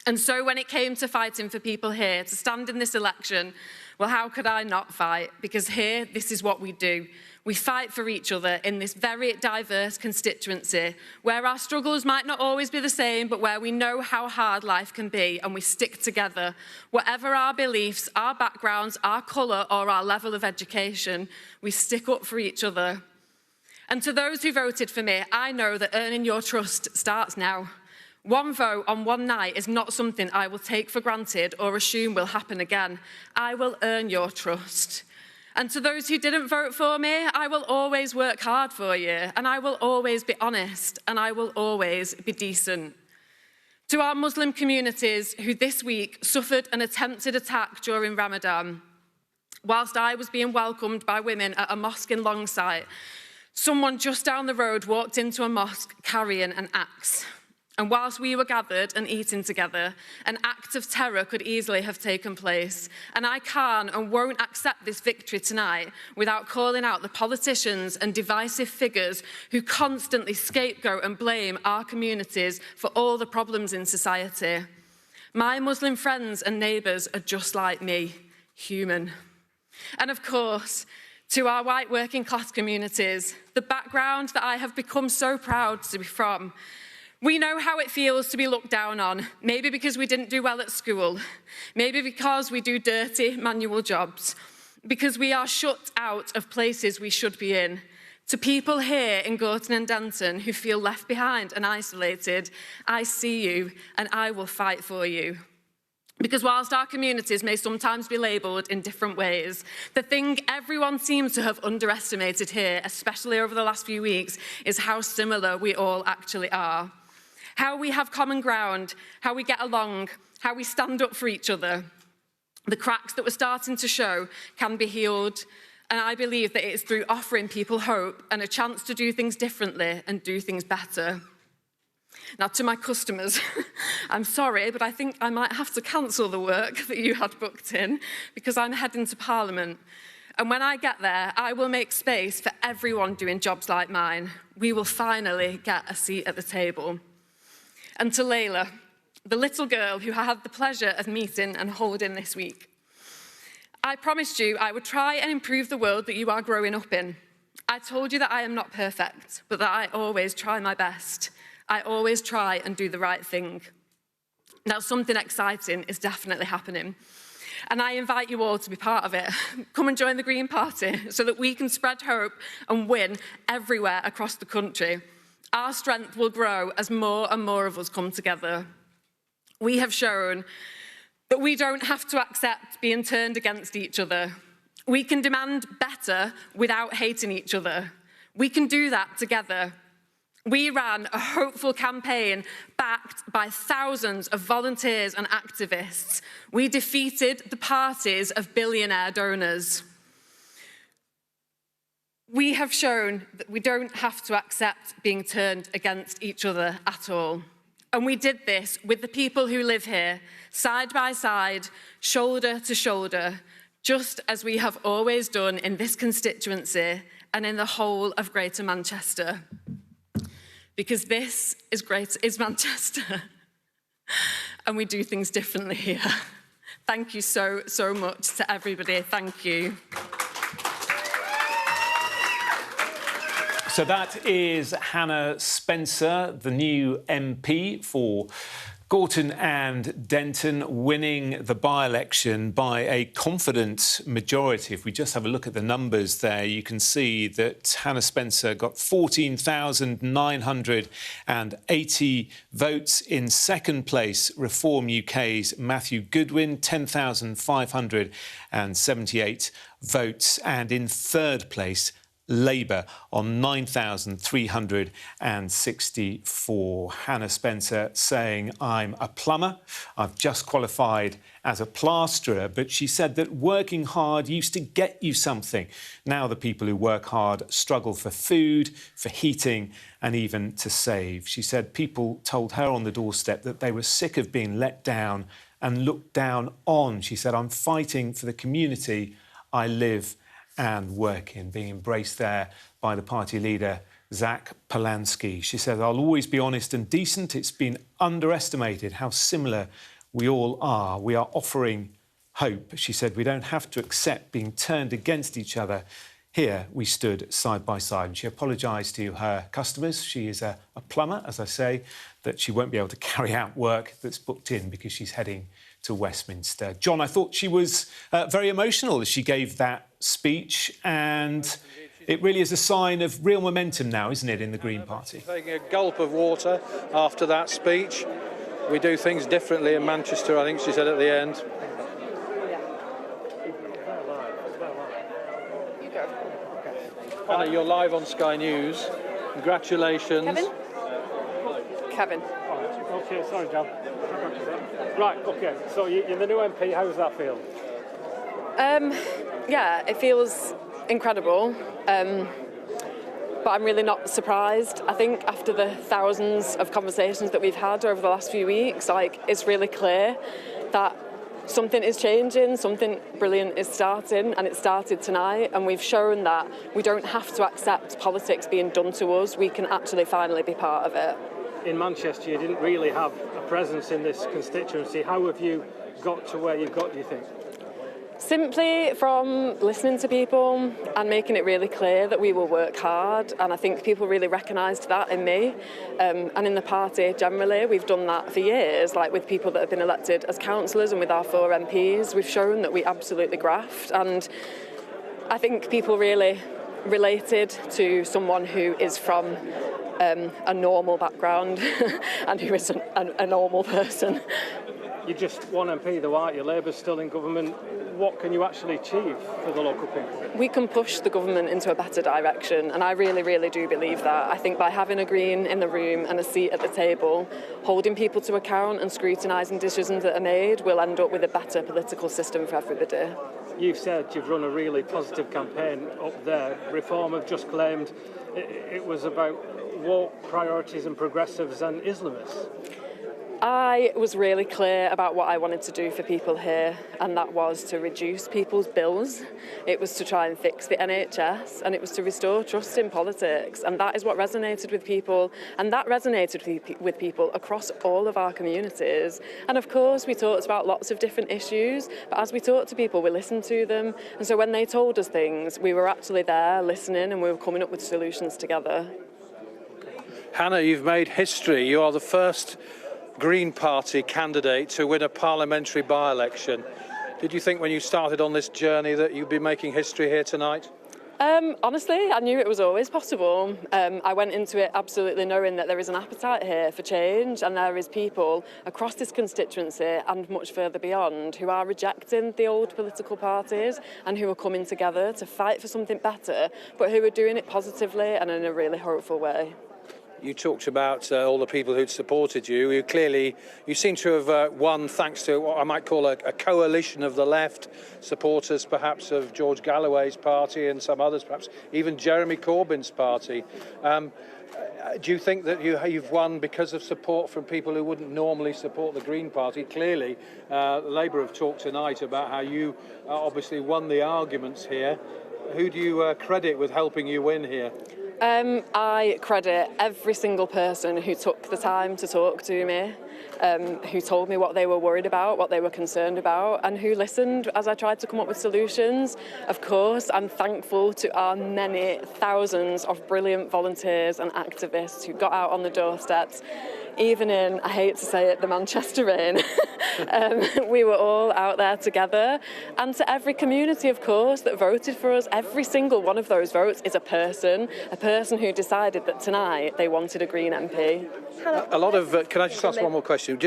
And so when it came to fighting for people here to stand in this election, well, how could I not fight? Because here, this is what we do. We fight for each other in this very diverse constituency, where our struggles might not always be the same, but where we know how hard life can be, and we stick together. Whatever our beliefs, our backgrounds, our colour, or our level of education, we stick up for each other. And to those who voted for me, I know that earning your trust starts now. One vote on one night is not something I will take for granted or assume will happen again. I will earn your trust. And to those who didn't vote for me, I will always work hard for you, and I will always be honest, and I will always be decent. To our Muslim communities who this week suffered an attempted attack during Ramadan, whilst I was being welcomed by women at a mosque in Longsight, someone just down the road walked into a mosque carrying an axe. And whilst we were gathered and eating together, an act of terror could easily have taken place. And I can't and won't accept this victory tonight without calling out the politicians and divisive figures who constantly scapegoat and blame our communities for all the problems in society. My Muslim friends and neighbours are just like me, human. And of course, to our white working class communities, the background that I have become so proud to be from, we know how it feels to be looked down on, maybe because we didn't do well at school, maybe because we do dirty manual jobs, because we are shut out of places we should be in, To people here in Gorton and Denton who feel left behind and isolated, I see you and I will fight for you. Because whilst our communities may sometimes be labelled in different ways, the thing everyone seems to have underestimated here, especially over the last few weeks, is how similar we all actually are. How we have common ground, how we get along, how we stand up for each other. The cracks that were starting to show can be healed, and I believe that it is through offering people hope and a chance to do things differently and do things better. Now, to my customers, I'm sorry, but I think I might have to cancel the work that you had booked in because I'm heading to Parliament. And when I get there, I will make space for everyone doing jobs like mine. We will finally get a seat at the table. And to Layla, the little girl who I had the pleasure of meeting and holding this week. I promised you I would try and improve the world that you are growing up in. I told you that I am not perfect, but that I always try my best. I always try and do the right thing. Now, something exciting is definitely happening, and I invite you all to be part of it. Come and join the Green Party so that we can spread hope and win everywhere across the country. Our strength will grow as more and more of us come together. We have shown that we don't have to accept being turned against each other. We can demand better without hating each other. We can do that together. We ran a hopeful campaign backed by thousands of volunteers and activists. We defeated the parties of billionaire donors. We have shown that we don't have to accept being turned against each other at all. And we did this with the people who live here, side by side, shoulder to shoulder, just as we have always done in this constituency and in the whole of Greater Manchester. Because this is Manchester, and we do things differently here. Thank you so, so much to everybody. Thank you. So that is Hannah Spencer, the new MP for Gorton and Denton, winning the by-election by a confident majority. If we just have a look at the numbers there, you can see that Hannah Spencer got 14,980 votes. In second place, Reform UK's Matthew Goodwin, 10,578 votes. And in third place, Labour on 9,364. Hannah Spencer saying, I'm a plumber. I've just qualified as a plasterer. But she said that working hard used to get you something. Now the people who work hard struggle for food, for heating and even to save. She said people told her on the doorstep that they were sick of being let down and looked down on. She said, I'm fighting for the community I live and work in, being embraced there by the party leader, Zach Polanski. She said, I'll always be honest and decent. It's been underestimated how similar we all are. We are offering hope. She said, we don't have to accept being turned against each other. Here we stood side by side. And she apologised to her customers. She is a plumber, as I say, that she won't be able to carry out work that's booked in because she's heading to Westminster. John, I thought she was very emotional as she gave that speech, and it really is a sign of real momentum now, isn't it, in the Green Party? Taking a gulp of water after that speech. We do things differently in Manchester, I think she said at the end. Anna, you're live on Sky News. Congratulations. Kevin. OK, sorry, John. Right, OK, so you're the new MP. How does that feel? Yeah, it feels incredible, but I'm really not surprised. I think after the thousands of conversations that we've had over the last few weeks, it's really clear that something is changing, something brilliant is starting, and it started tonight, and we've shown that we don't have to accept politics being done to us. We can actually finally be part of it. In Manchester, you didn't really have a presence in this constituency. How have you got to where you've got, do you think? Simply from listening to people and making it really clear that we will work hard, and I think people really recognised that in me and in the party generally. We've done that for years, like with people that have been elected as councillors and with our 4 MPs. We've shown that we absolutely graft, and I think people really related to someone who is from a normal background and who isn't a normal person. You're just one MP though, aren't you? Labour's still in government. What can you actually achieve for the local people? We can push the government into a better direction, and I really, really do believe that. I think by having a Green in the room and a seat at the table, holding people to account and scrutinising decisions that are made, we'll end up with a better political system for everybody. You've said you've run a really positive campaign up there. Reform have just claimed it was about woke priorities and progressives and Islamists. I was really clear about what I wanted to do for people here, and that was to reduce people's bills. It was to try and fix the NHS, and it was to restore trust in politics. And that is what resonated with people, and that resonated with people across all of our communities. And of course, we talked about lots of different issues, but as we talked to people, we listened to them. And so when they told us things, we were actually there listening, and we were coming up with solutions together. Hannah, you've made history. You are the first Green Party candidate to win a parliamentary by-election. Did you think when you started on this journey that you'd be making history here tonight? Honestly, I knew it was always possible. I went into it absolutely knowing that there is an appetite here for change, and there is people across this constituency and much further beyond who are rejecting the old political parties and who are coming together to fight for something better, but who are doing it positively and in a really hopeful way. You talked about all the people who'd supported you. You seem to have won thanks to what I might call a coalition of the left, supporters perhaps of George Galloway's party and some others, perhaps even Jeremy Corbyn's party. Do you think that you've won because of support from people who wouldn't normally support the Green Party? Clearly, Labour have talked tonight about how you obviously won the arguments here. Who do you credit with helping you win here? I credit every single person who took the time to talk to me, who told me what they were worried about, what they were concerned about, and who listened as I tried to come up with solutions. Of course, I'm thankful to our many thousands of brilliant volunteers and activists who got out on the doorsteps, even in, I hate to say it, the Manchester rain. We were all out there together. And to every community, of course, that voted for us, every single one of those votes is a person who decided that tonight they wanted a Green MP. A lot of, can I just ask one more question?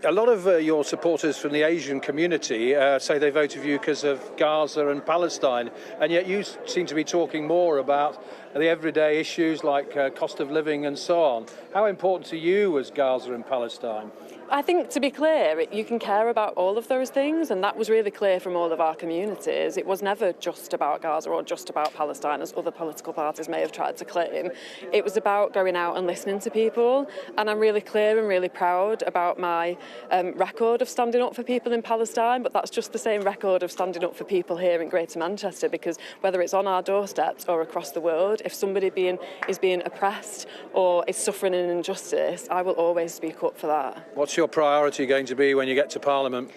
A lot of your supporters from the Asian community say they voted for you because of Gaza and Palestine, and yet you seem to be talking more about the everyday issues like cost of living and so on. How important to you was Gaza and Palestine? I think, to be clear, you can care about all of those things, and that was really clear from all of our communities. It was never just about Gaza or just about Palestine, as other political parties may have tried to claim. It was about going out and listening to people, and I'm really clear and really proud about my record of standing up for people in Palestine, but that's just the same record of standing up for people here in Greater Manchester, because whether it's on our doorsteps or across the world, if somebody is being oppressed or is suffering an injustice, I will always speak up for that. What's your priority going to be when you get to Parliament?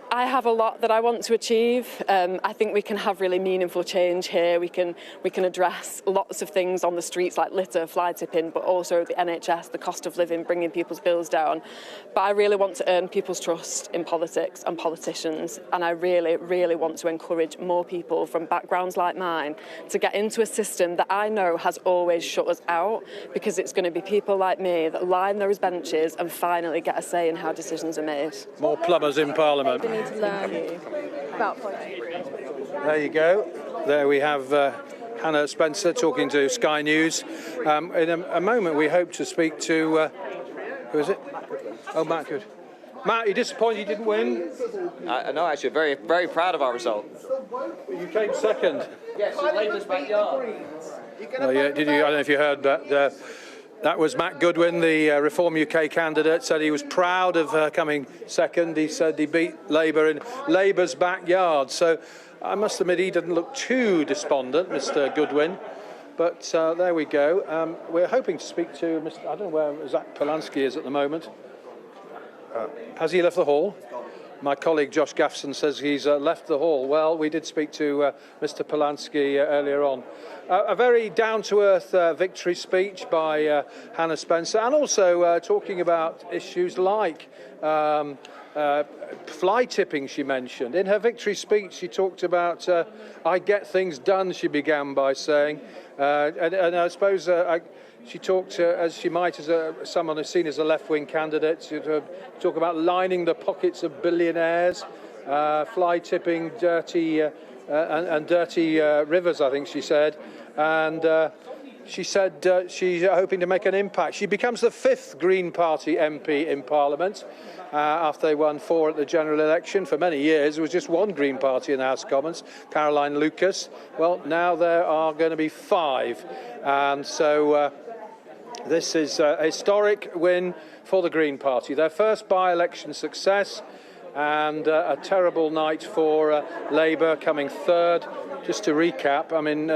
I have a lot that I want to achieve. I think we can have really meaningful change here. We can address lots of things on the streets like litter, fly tipping, but also the NHS, the cost of living, bringing people's bills down. But I really want to earn people's trust in politics and politicians, and I really, really want to encourage more people from backgrounds like mine to get into a system that I know has always shut us out, because it's going to be people like me that line those benches and finally get a say in how decisions are made. More plumbers in Parliament. To learn about politics. There you go. There we have Hannah Spencer talking to Sky News. In a moment, we hope to speak to who is it? Oh, Matt Good. Matt, you're disappointed you didn't win? No, actually, very, very proud of our result. You came second. Yes, it's Labour's backyard. Oh, yeah. Did you? I don't know if you heard that. That was Matt Goodwin, the Reform UK candidate, said he was proud of coming second. He said he beat Labour in Labour's backyard. So I must admit he didn't look too despondent, Mr Goodwin. But there we go. We're hoping to speak to Mr. I don't know where Zach Polanski is at the moment. Has he left the hall? my colleague Josh Gaffson says he's left the hall. Well, we did speak to Mr. Polanski earlier on. A very down-to-earth victory speech by Hannah Spencer, and also talking about issues like fly tipping, she mentioned. In her victory speech, she talked about, I get things done, she began by saying. And I suppose she talked, as she might, as someone who's seen as a left-wing candidate, to talk about lining the pockets of billionaires, fly tipping dirty and dirty rivers, I think she said. And she said she's hoping to make an impact. She becomes the 5th Green Party MP in Parliament after they won 4 at the general election. For many years, there was just one Green Party in the House of Commons, Caroline Lucas. Well, now there are going to be 5. And so this is a historic win for the Green Party. Their first by-election success, and a terrible night for Labour, coming 3rd. Just to recap, I mean,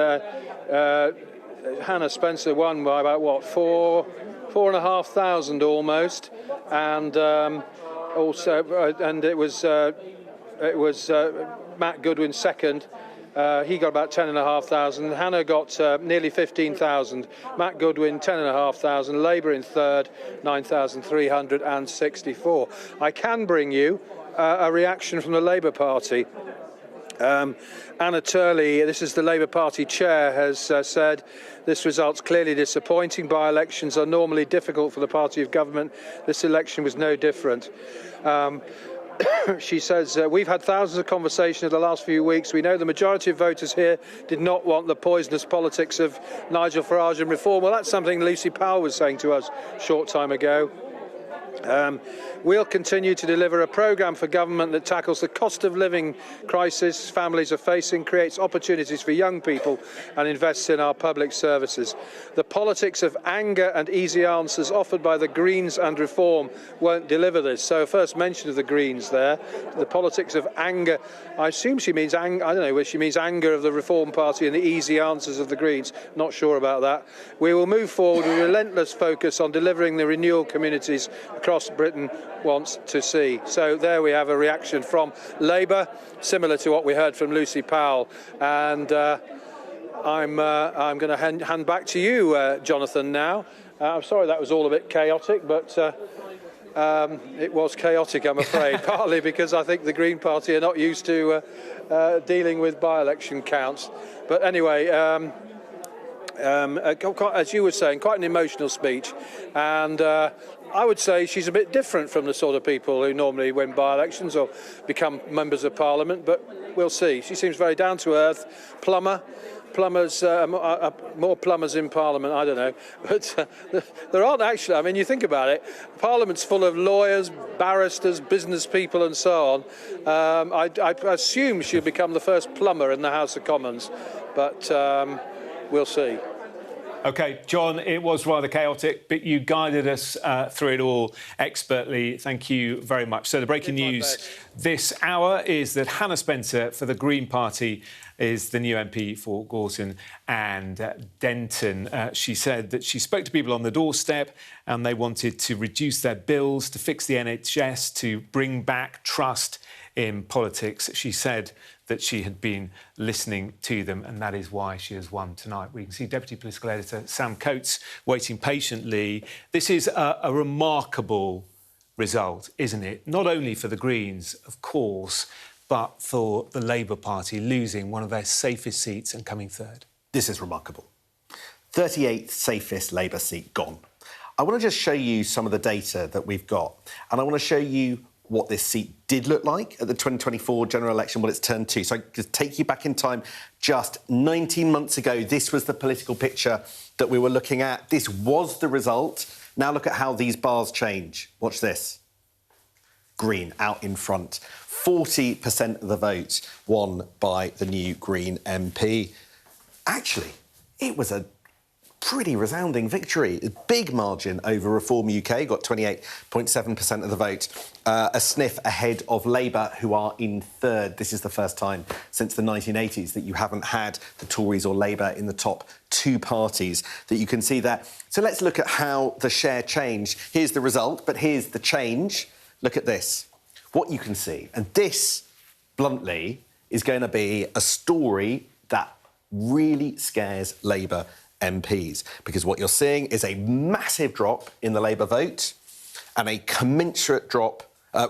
Hannah Spencer won by about, what, 4,500 almost, and also, and it was Matt Goodwin second. He got about 10,500. Hannah got nearly 15,000. Matt Goodwin 10,500. Labour in third, 9,364. I can bring you a reaction from the Labour Party. Anna Turley, this is the Labour Party chair, has said this result's clearly disappointing. By-elections are normally difficult for the party of government. This election was no different. She says, we've had thousands of conversations in the last few weeks. We know the majority of voters here did not want the poisonous politics of Nigel Farage and reform. Well, that's something Lucy Powell was saying to us a short time ago. We'll continue to deliver a programme for government that tackles the cost of living crisis families are facing, creates opportunities for young people and invests in our public services. The politics of anger and easy answers offered by the Greens and Reform won't deliver this. So first mention of the Greens there, the politics of anger. I assume she means, I don't know whether she means anger of the Reform Party and the easy answers of the Greens. Not sure about that. We will move forward with relentless focus on delivering the renewal communities across Britain wants to see. So there we have a reaction from Labour, similar to what we heard from Lucy Powell. And I'm going to hand back to you, Jonathan, now. I'm sorry that was all a bit chaotic, but it was chaotic, I'm afraid, partly because I think the Green Party are not used to dealing with by-election counts. But anyway, as you were saying, quite an emotional speech. And I would say she's a bit different from the sort of people who normally win by-elections or become members of Parliament, but we'll see. She seems very down-to-earth, plumbers, more plumbers in Parliament, I don't know. But there aren't actually, I mean, you think about it, Parliament's full of lawyers, barristers, business people and so on. I assume she'll become the first plumber in the House of Commons, but we'll see. OK, John, it was rather chaotic, but you guided us through it all expertly. Thank you very much. So the breaking news this hour is that Hannah Spencer for the Green Party is the new MP for Gorton and Denton. She said that she spoke to people on the doorstep and they wanted to reduce their bills, to fix the NHS, to bring back trust in politics. She said that she had been listening to them, and that is why she has won tonight. We can see Deputy Political Editor Sam Coates waiting patiently. This is a remarkable result, isn't it? Not only for the Greens, of course, but for the Labour Party losing one of their safest seats and coming third. This is remarkable. 38th safest Labour seat gone. I want to just show you some of the data that we've got, and I want to show you what this seat did look like at the 2024 general election, what it's turned to. So I just take you back in time. Just 19 months ago, this was the political picture that we were looking at. This was the result. Now look at how these bars change. Watch this. Green out in front. 40% of the vote won by the new Green MP. Actually, it was a pretty resounding victory. A big margin over Reform UK, got 28.7% of the vote. A sniff ahead of Labour, who are in third. This is the first time since the 1980s that you haven't had the Tories or Labour in the top two parties that you can see there. So let's look at how the share changed. Here's the result, but here's the change. Look at this. what you can see, and this, bluntly, is going to be a story that really scares Labour MPs, because what you're seeing is a massive drop in the Labour vote and a commensurate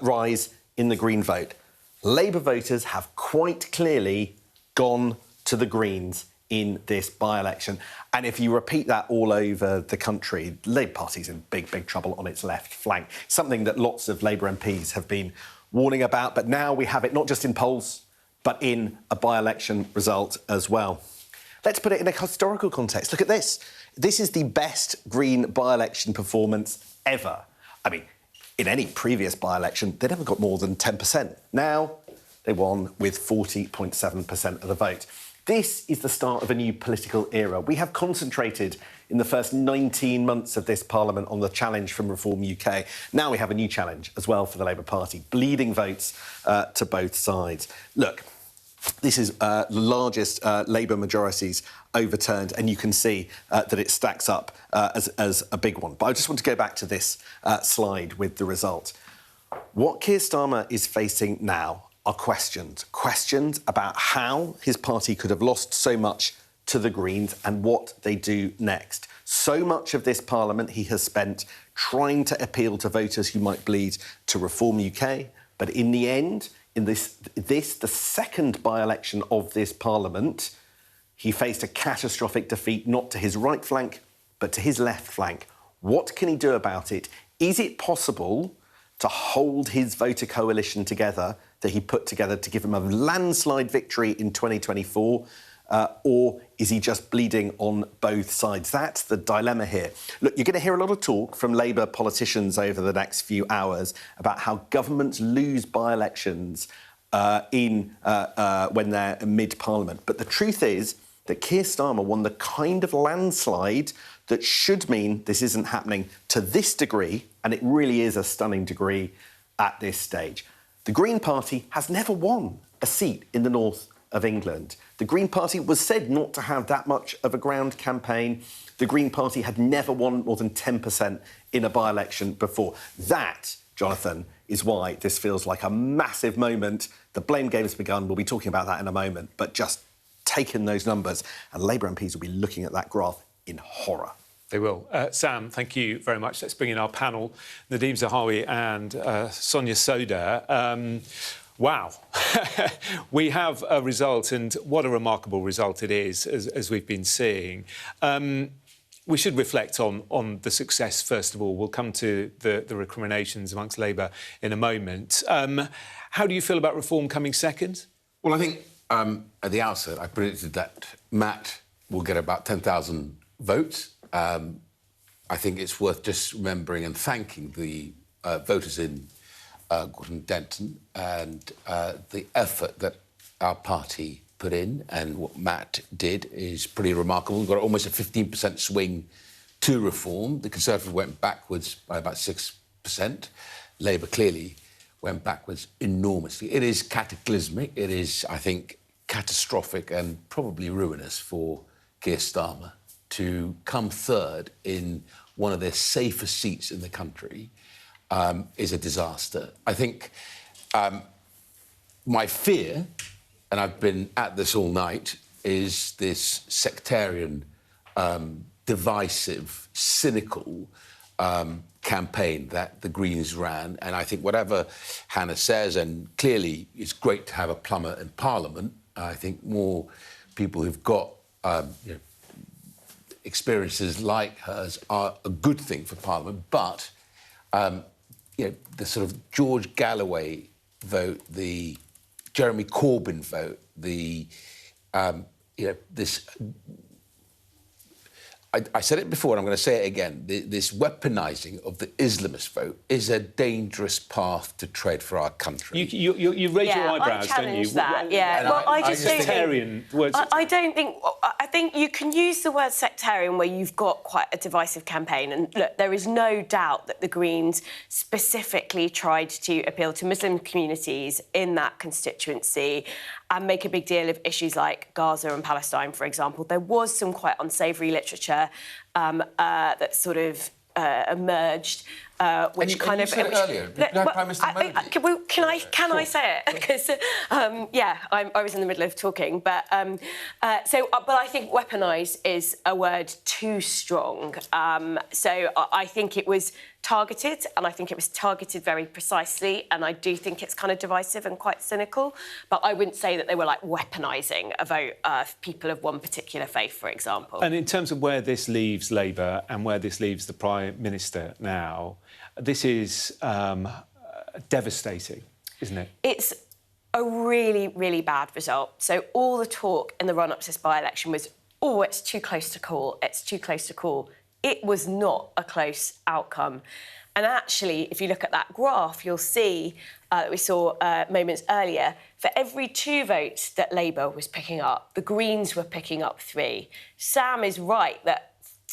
rise in the Green vote. Labour voters have quite clearly gone to the Greens in this by-election. And if you repeat that all over the country, the Labour Party's in big, big trouble on its left flank, something that lots of Labour MPs have been warning about. But now we have it not just in polls, but in a by-election result as well. Let's put it in a historical context. Look at this. This is the best Green by-election performance ever. I mean, in any previous by-election, they never got more than 10%. Now, they won with 40.7% of the vote. This is the start of a new political era. We have concentrated in the first 19 months of this Parliament on the challenge from Reform UK. Now we have a new challenge as well for the Labour Party, bleeding votes to both sides. Look, this is the largest Labour majorities overturned, and you can see that it stacks up as a big one. But I just want to go back to this slide with the result. What Keir Starmer is facing now are questions about how his party could have lost so much to the Greens and what they do next. So much of this Parliament he has spent trying to appeal to voters who might bleed to Reform UK, but in the end, in this the second by-election of this Parliament, he faced a catastrophic defeat, not to his right flank, but to his left flank. What can he do about it? Is it possible to hold his voter coalition together that he put together to give him a landslide victory in 2024, or is he just bleeding on both sides? That's the dilemma here. Look, you're going to hear a lot of talk from Labour politicians over the next few hours about how governments lose by-elections when they're mid-Parliament. But the truth is that Keir Starmer won the kind of landslide that should mean this isn't happening to this degree, and it really is a stunning degree at this stage. The Green Party has never won a seat in the north of England. The Green Party was said not to have that much of a ground campaign. The Green Party had never won more than 10% in a by-election before. That, Jonathan, is why this feels like a massive moment. The blame game has begun. We'll be talking about that in a moment. But just take in those numbers, and Labour MPs will be looking at that graph in horror. They will. Sam, thank you very much. Let's bring in our panel, Nadeem Zahawi and Sonia Soda. Wow. We have a result, and what a remarkable result it is, as we've been seeing. We should reflect on the success, first of all. We'll come to the recriminations amongst Labour in a moment. How do you feel about Reform coming second? Well, I think at the outset, I predicted that Matt will get about 10,000 votes. I think it's worth just remembering and thanking the voters in Gorton and Denton and the effort that our party put in, and what Matt did is pretty remarkable. We've got almost a 15% swing to Reform. The Conservatives went backwards by about 6%. Labour clearly went backwards enormously. It is cataclysmic. It is, I think, catastrophic and probably ruinous for Keir Starmer to come third in one of their safest seats in the country is a disaster. I think my fear, and I've been at this all night, is this sectarian, divisive, cynical campaign that the Greens ran. And I think whatever Hannah says, and clearly it's great to have a plumber in Parliament, I think more people who've got experiences like hers are a good thing for Parliament, but the sort of George Galloway vote, the Jeremy Corbyn vote, this. I said it before, and I'm going to say it again. This weaponising of the Islamist vote is a dangerous path to tread for our country. You raise your eyebrows, don't you? That, yeah. Well, I just don't think... I don't think... I think you can use the word sectarian where you've got quite a divisive campaign. And look, there is no doubt that the Greens specifically tried to appeal to Muslim communities in that constituency and make a big deal of issues like Gaza and Palestine, for example. There was some quite unsavoury literature that sort of emerged which kind of... You said it earlier. Prime Minister Modi. Can I say it? Because, I was in the middle of talking. But I think weaponise is a word too strong. So I think it was targeted, and I think it was targeted very precisely, and I do think it's kind of divisive and quite cynical, but I wouldn't say that they were, like, weaponising a vote of people of one particular faith, for example. And in terms of where this leaves Labour and where this leaves the Prime Minister now, this is devastating, isn't it? It's a really, really bad result. So all the talk in the run-up to this by-election was, oh, it's too close to call, it's too close to call. It was not a close outcome. And actually, if you look at that graph, you'll see that we saw moments earlier, for every 2 votes that Labour was picking up, the Greens were picking up 3. Sam is right that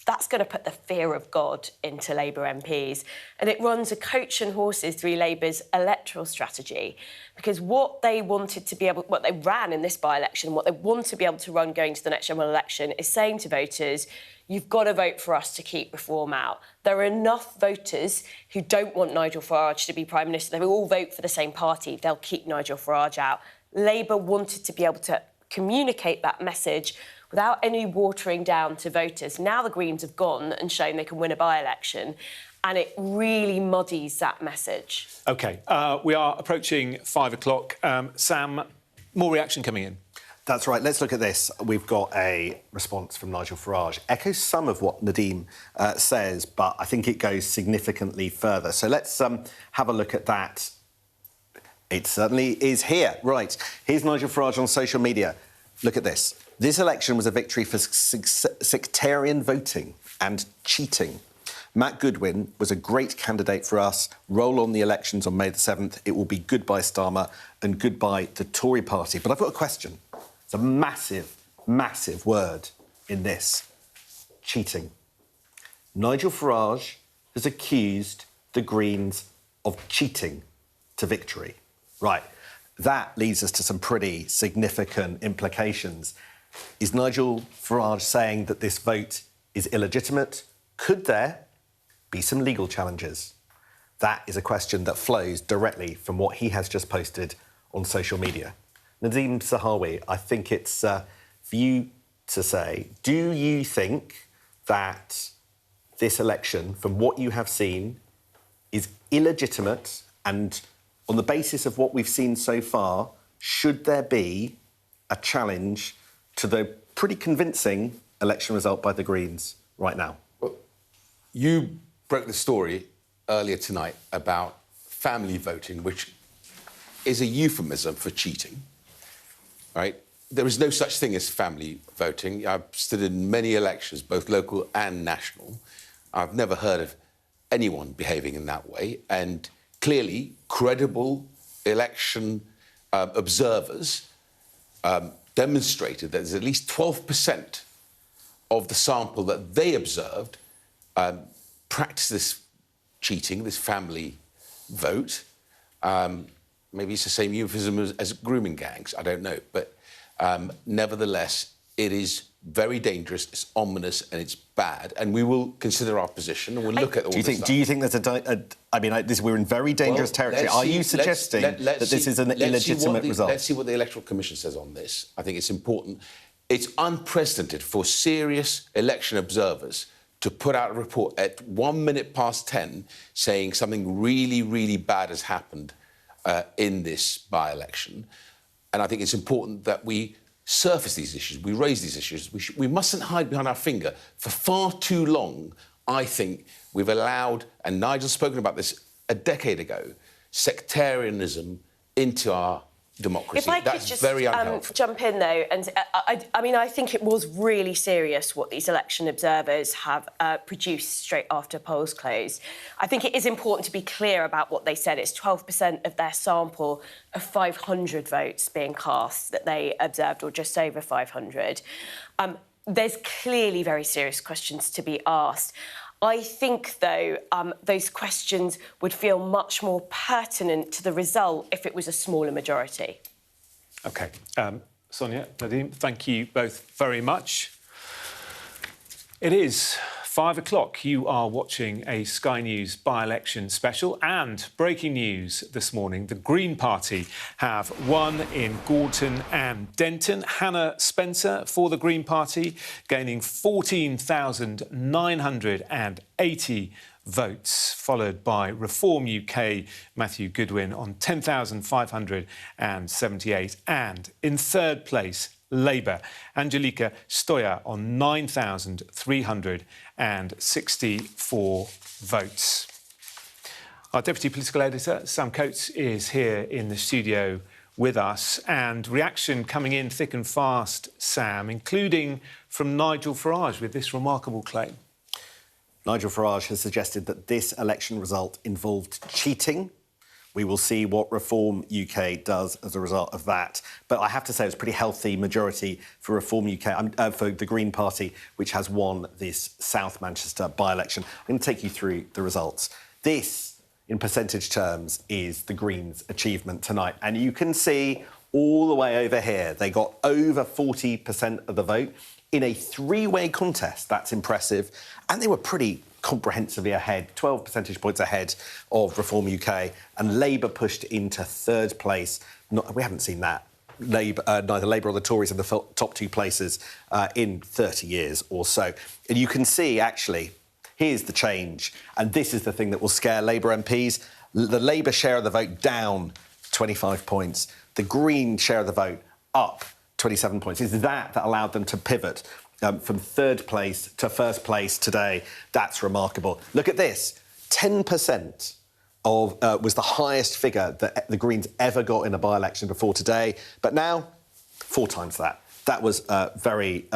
that's going to put the fear of God into Labour MPs. And it runs a coach and horses through Labour's electoral strategy. Because what they ran in this by-election, what they want to be able to run going to the next general election is saying to voters, you've got to vote for us to keep reform out. There are enough voters who don't want Nigel Farage to be Prime Minister. They will all vote for the same party. They'll keep Nigel Farage out. Labour wanted to be able to communicate that message without any watering down to voters. Now the Greens have gone and shown they can win a by-election, and it really muddies that message. OK, we are approaching 5 o'clock. Sam, more reaction coming in. That's right. Let's look at this. We've got a response from Nigel Farage. Echoes some of what Nadeem says, but I think it goes significantly further. So let's have a look at that. It certainly is here. Right. Here's Nigel Farage on social media. Look at this. This election was a victory for sectarian voting and cheating. Matt Goodwin was a great candidate for us. Roll on the elections on May the 7th. It will be goodbye Starmer and goodbye the Tory party. But I've got a question. It's a massive, massive word in this. Cheating. Nigel Farage has accused the Greens of cheating to victory. Right. That leads us to some pretty significant implications. Is Nigel Farage saying that this vote is illegitimate? Could there be some legal challenges? That is a question that flows directly from what he has just posted on social media. Nadeem Sahawi, I think it's for you to say, do you think that this election, from what you have seen, is illegitimate? And on the basis of what we've seen so far, should there be a challenge to the pretty convincing election result by the Greens right now? Well, you broke the story earlier tonight about family voting, which is a euphemism for cheating. Right? There is no such thing as family voting. I've stood in many elections, both local and national. I've never heard of anyone behaving in that way. And clearly, credible election observers demonstrated that there's at least 12% of the sample that they observed practice this cheating, this family vote. Maybe it's the same euphemism as grooming gangs, I don't know. But nevertheless, it is very dangerous, it's ominous, and it's bad. And we will consider our position and we'll look at all this stuff. Do you think there's we're in very dangerous territory. Are you suggesting that this is an illegitimate result? Let's see what the Electoral Commission says on this. I think it's important. It's unprecedented for serious election observers to put out a report at 1 minute past 10 saying something really, really bad has happened in this by-election. And I think it's important that we surface these issues, we raise these issues. We mustn't hide behind our finger. For far too long, I think we've allowed, and Nigel's spoken about this a decade ago, sectarianism into our democracy. If I could just jump in, though, and I think it was really serious what these election observers have produced straight after polls closed. I think it is important to be clear about what they said. It's 12% of their sample of 500 votes being cast that they observed, or just over 500. There's clearly very serious questions to be asked. I think, though, those questions would feel much more pertinent to the result if it was a smaller majority. OK. Sonia, Nadeem, thank you both very much. It is 5 o'clock, you are watching a Sky News by-election special, and breaking news this morning, the Green Party have won in Gorton and Denton. Hannah Spencer for the Green Party, gaining 14,980 votes, followed by Reform UK Matthew Goodwin on 10,578, and in third place, Labour Angeliki Stogia on 9,364 votes. Our Deputy Political Editor, Sam Coates, is here in the studio with us, and reaction coming in thick and fast, Sam, including from Nigel Farage with this remarkable claim. Nigel Farage has suggested that this election result involved cheating. We will see what Reform UK does as a result of that. But I have to say it was a pretty healthy majority for Reform UK, for the Green Party, which has won this South Manchester by-election. I'm going to take you through the results. This, in percentage terms, is the Greens' achievement tonight. And you can see all the way over here, they got over 40% of the vote in a three-way contest. That's impressive. And they were pretty comprehensively ahead, 12 percentage points ahead of Reform UK, and Labour pushed into third place. We haven't seen that. Neither Labour or the Tories in the top two places in 30 years or so. And you can see, actually, here's the change, and this is the thing that will scare Labour MPs. The Labour share of the vote down 25 points. The Green share of the vote up 27 points. It's that allowed them to pivot from third place to first place today. That's remarkable. Look at this. 10% was the highest figure that the Greens ever got in a by-election before today. But now, 4 times that. That was a very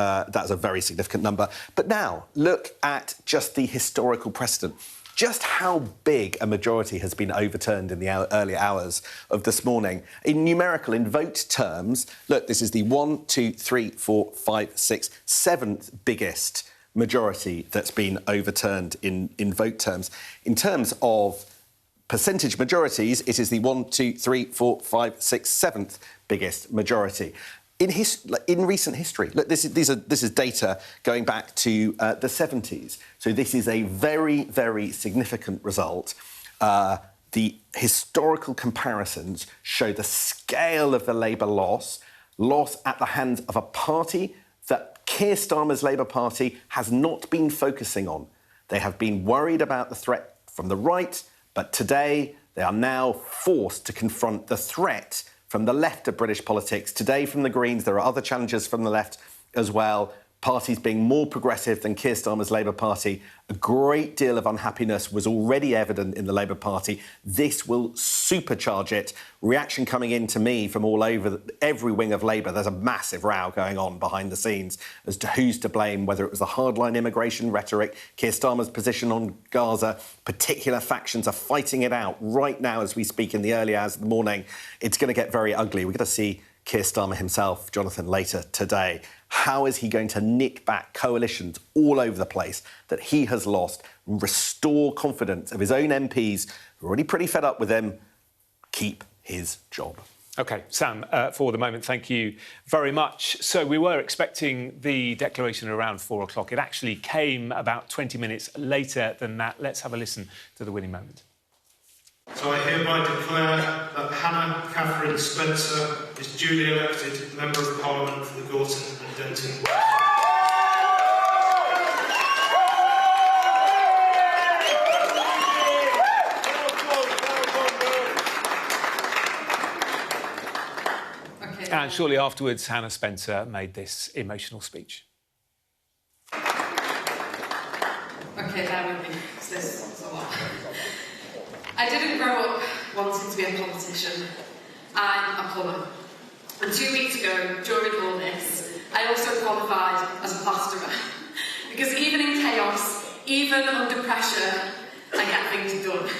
significant number. But now, look at just the historical precedent. Just how big a majority has been overturned in the early hours of this morning. In vote terms, look, this is the 1, 2, 3, 4, 5, 6, 7th biggest majority that's been overturned in vote terms. In terms of percentage majorities, it is the 1, 2, 3, 4, 5, 6, 7th biggest majority. In recent history, look, this is data going back to the 70s. So this is a very, very significant result. The historical comparisons show the scale of the Labour loss at the hands of a party that Keir Starmer's Labour Party has not been focusing on. They have been worried about the threat from the right, but today they are now forced to confront the threat from the left of British politics. Today, from the Greens, there are other challenges from the left as well. Parties being more progressive than Keir Starmer's Labour Party. A great deal of unhappiness was already evident in the Labour Party. This will supercharge it. Reaction coming in to me from all over every wing of Labour. There's a massive row going on behind the scenes as to who's to blame, whether it was the hardline immigration rhetoric, Keir Starmer's position on Gaza. Particular factions are fighting it out right now as we speak in the early hours of the morning. It's going to get very ugly. We're going to see Keir Starmer himself, Jonathan, later today. How is he going to nick back coalitions all over the place that he has lost and restore confidence of his own MPs who are already pretty fed up with him, keep his job? OK, Sam, for the moment, thank you very much. So we were expecting the declaration around 4 o'clock. It actually came about 20 minutes later than that. Let's have a listen to the winning moment. So I hereby declare that Hannah Catherine Spencer is duly elected Member of Parliament for the Gorton and Denton. Okay. And shortly afterwards, Hannah Spencer made this emotional speech. OK, bear with me. This is a lot. I didn't grow up wanting to be a politician. I'm a plumber. And 2 weeks ago, during all this, I also qualified as a plasterer. Because even in chaos, even under pressure, I get things done.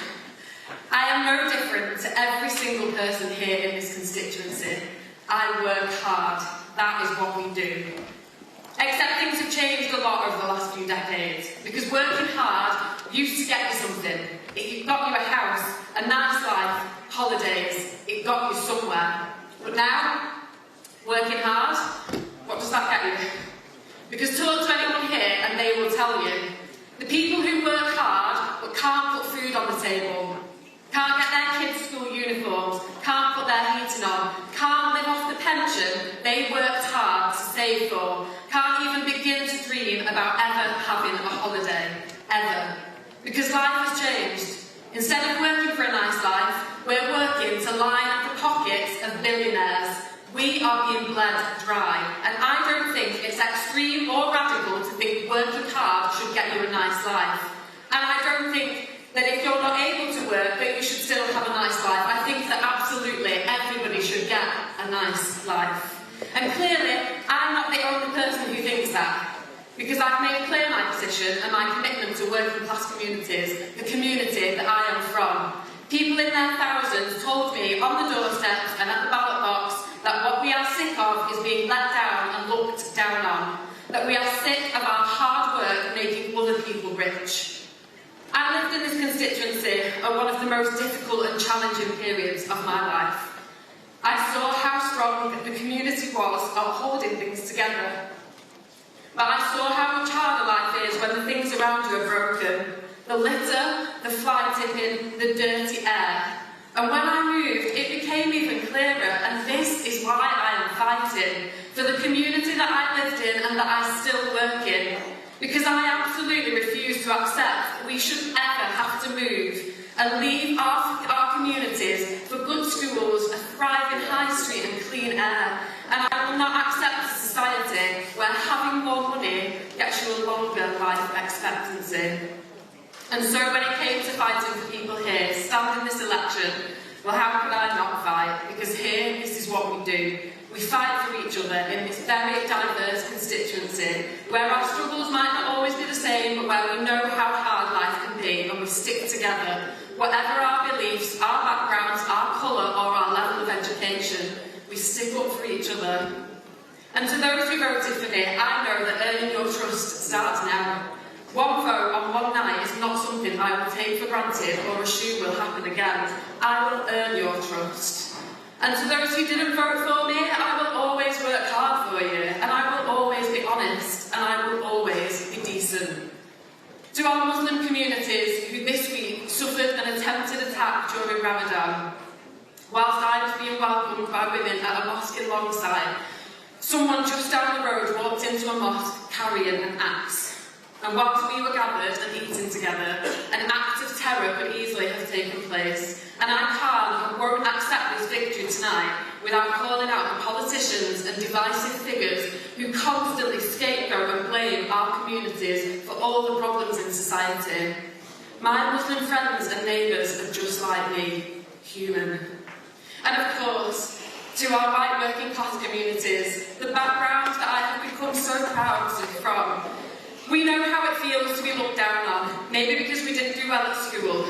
I am no different to every single person here in this constituency. I work hard. That is what we do. Except things have changed a lot over the last few decades. Because working hard used to get you something. It got you a house, a nice life, holidays. It got you somewhere. But now, working hard, what does that get you? Because talk to anyone here and they will tell you The people who work hard but can't put food on the table, can't get their kids' school uniforms, can't put their heating on, can't live off the pension they worked hard to save for, can't even begin to dream about ever having a holiday, ever. Because life has changed. Instead of working for a nice life, we're working to line up the pockets of billionaires. We are being bled dry. And I don't think it's extreme or radical to think working hard should get you a nice life. And I don't think that if you're not able to work, that you should still have a nice life. I think that absolutely everybody should get a nice life. And clearly, I'm not the only person who thinks that, because I've made clear my position and my commitment to working class communities, the community that I am from. People in their thousands told me on the doorsteps and at the ballot box that what we are sick of is being let down and looked down on, that we are sick of our hard work making other people rich. I lived in this constituency at one of the most difficult and challenging periods of my life. I saw how strong the community was at holding things together. But I saw how much harder life is when the things around you are broken. The litter, the fly tipping, the dirty air. And when I moved, it became even clearer, and this is why I am fighting, for the community that I lived in and that I still work in. Because I absolutely refuse to accept that we should ever have to move and leave our communities for good schools, a thriving high street and clean air. And I will not accept a society where having more money gets you a longer life expectancy. And so when it came to fighting for people here, standing this election, well, how could I not fight? Because here, this is what we do. We fight for each other in this very diverse constituency, where our struggles might not always be the same, but where we know how hard life can be, and we stick together. Whatever our beliefs, our backgrounds, our colour, or our level of education, we stick up for each other. And to those who voted for me, I know that earning your trust starts now. One vote on one night is not something I will take for granted or assume will happen again. I will earn your trust. And to those who didn't vote for me, I will always work hard for you, and I will always be honest, and I will always be decent. To our Muslim communities who this week suffered an attempted attack during Ramadan, whilst I was being welcomed by women at a mosque in Longside, someone just down the road walked into a mosque carrying an axe. And whilst we were gathered and eating together, an act of terror could easily have taken place. And I can't and won't accept this victory tonight without calling out the politicians and divisive figures who constantly scapegoat and blame our communities for all the problems in society. My Muslim friends and neighbours are just like me, human. And of course, to our white working class communities, the backgrounds that I have become so proud from. We know how it feels to be looked down on, maybe because we didn't do well at school,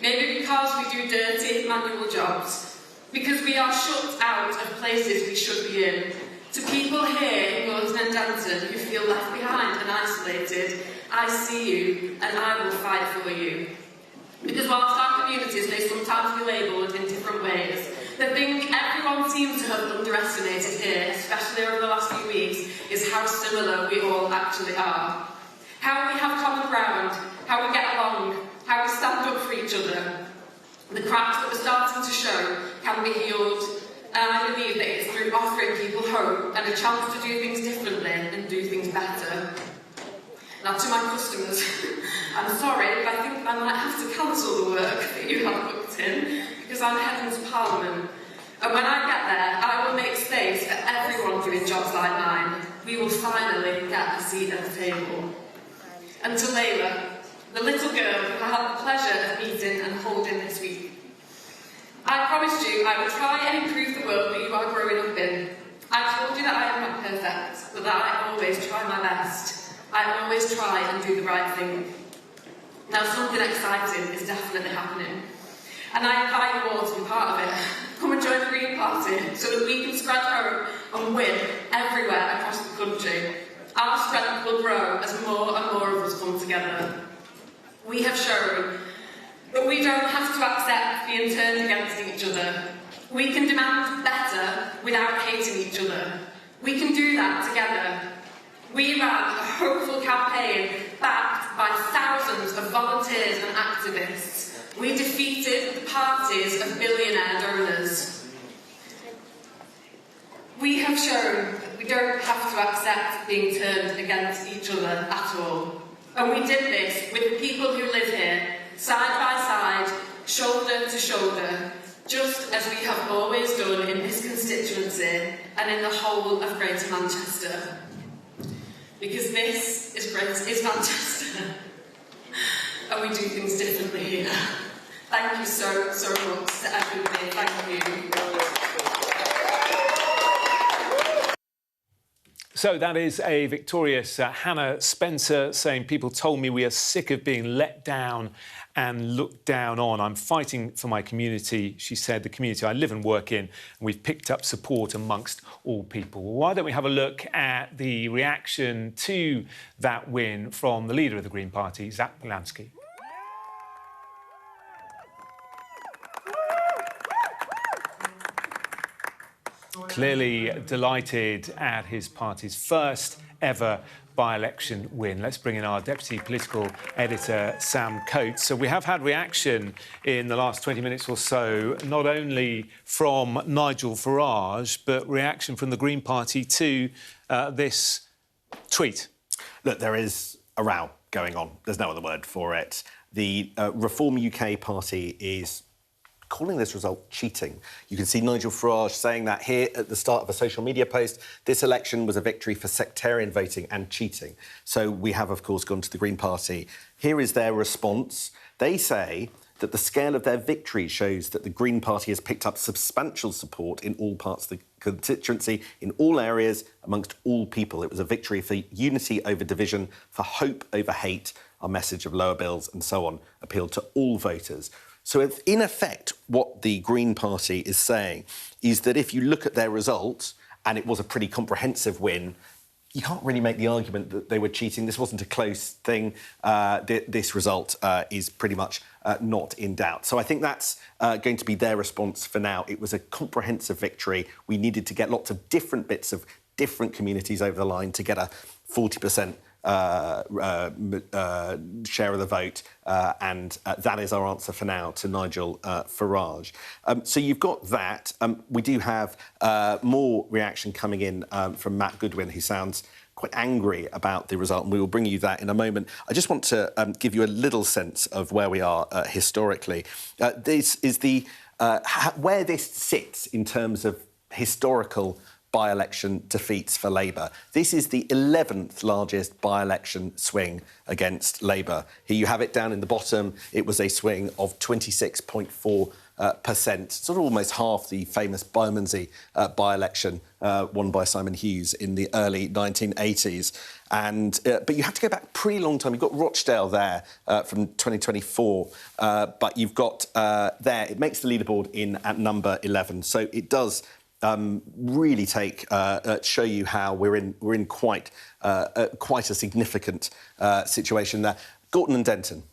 maybe because we do dirty manual jobs, because we are shut out of places we should be in. To people here in Gorton and Denton who feel left behind and isolated, I see you and I will fight for you. Because whilst our communities may sometimes be labelled in different ways, the thing everyone seems to have underestimated here, especially over the last few weeks, is how similar we all actually are. How we have common ground, how we get along, how we stand up for each other. The cracks that we're starting to show can be healed, and I believe that it's through offering people hope and a chance to do things differently and do things better. Now, to my customers, I'm sorry, but I think I might have to cancel the work that you have booked in, because I'm heading to Parliament. And when I get there, I will make space for everyone doing jobs like mine. We will finally get a seat at the table. And to Layla, the little girl who I had the pleasure of meeting and holding this week. I promised you I would try and improve the world that you are growing up in. I told you that I am not perfect, but that I always try my best. I always try and do the right thing. Now, something exciting is definitely happening. And I invite you all to be part of it. Come and join the Green Party so that we can spread hope and win everywhere across the country. Our strength will grow as more and more of us come together. We have shown that we don't have to accept being turned against each other. We can demand better without hating each other. We can do that together. We ran a hopeful campaign backed backed by thousands of volunteers and activists, we defeated the parties of billionaire donors. We have shown that we don't have to accept being turned against each other at all. And we did this with the people who live here, side by side, shoulder to shoulder, just as we have always done in this constituency and in the whole of Greater Manchester. Because this is Manchester, and we do things differently here. Thank you so much to everybody. Thank you. So that is a victorious Hannah Spencer saying, people told me we are sick of being let down and looked down on. I'm fighting for my community, she said, the community I live and work in, and we've picked up support amongst all people. Well, why don't we have a look at the reaction to that win from the leader of the Green Party, Zach Polanski. Clearly delighted at his party's first ever by-election win. Let's bring in our Deputy Political Editor, Sam Coates. So we have had reaction in the last 20 minutes or so, not only from Nigel Farage, but reaction from the Green Party to this tweet. Look, there is a row going on. There's no other word for it. The Reform UK party is calling this result cheating. You can see Nigel Farage saying that here at the start of a social media post. This election was a victory for sectarian voting and cheating. So we have, of course, gone to the Green Party. Here is their response. They say that the scale of their victory shows that the Green Party has picked up substantial support in all parts of the constituency, in all areas, amongst all people. It was a victory for unity over division, for hope over hate. Our message of lower bills and so on appealed to all voters. So, in effect, what the Green Party is saying is that if you look at their result, and it was a pretty comprehensive win, you can't really make the argument that they were cheating. This wasn't a close thing. This result is pretty much not in doubt. So I think that's going to be their response for now. It was a comprehensive victory. We needed to get lots of different bits of different communities over the line to get a 40% share of the vote, and that is our answer for now to Nigel Farage. So you've got that. We do have more reaction coming in from Matt Goodwin, who sounds quite angry about the result, and we will bring you that in a moment. I just want to give you a little sense of where we are historically. This is the where this sits in terms of historical by-election defeats for Labour. This is the 11th largest by-election swing against Labour. Here you have it down in the bottom. It was a swing of 26.4%, sort of almost half the famous Bermondsey by-election won by Simon Hughes in the early 1980s. And but you have to go back a pretty long time. You've got Rochdale there from 2024, but you've got there. It makes the leaderboard in at number 11. So it does really show you how we're in quite a significant situation there. Gorton and Denton,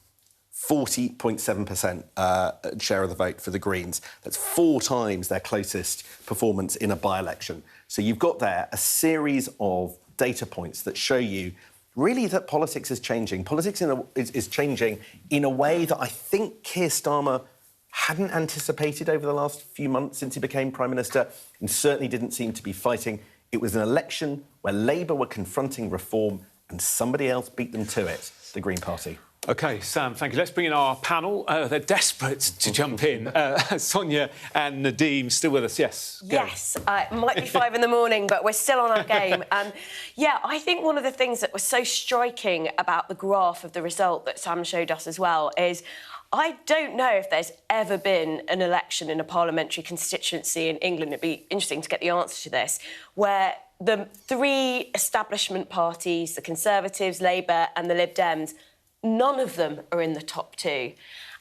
40.7% share of the vote for the Greens. That's 4 times their closest performance in a by-election. So you've got there a series of data points that show you really that politics is changing. Politics is changing in a way that I think Keir Starmer hadn't anticipated over the last few months since he became Prime Minister, and certainly didn't seem to be fighting. It was an election where Labour were confronting reform and somebody else beat them to it, the Green Party. OK, Sam, thank you. Let's bring in our panel. They're desperate to jump in. Sonia and Nadeem, still with us, yes? Go. Yes, it might be 5 in the morning, but we're still on our game. Yeah, I think one of the things that was so striking about the graph of the result that Sam showed us as well is I don't know if there's ever been an election in a parliamentary constituency in England, it'd be interesting to get the answer to this, where the 3 establishment parties, the Conservatives, Labour and the Lib Dems, none of them are in the top 2.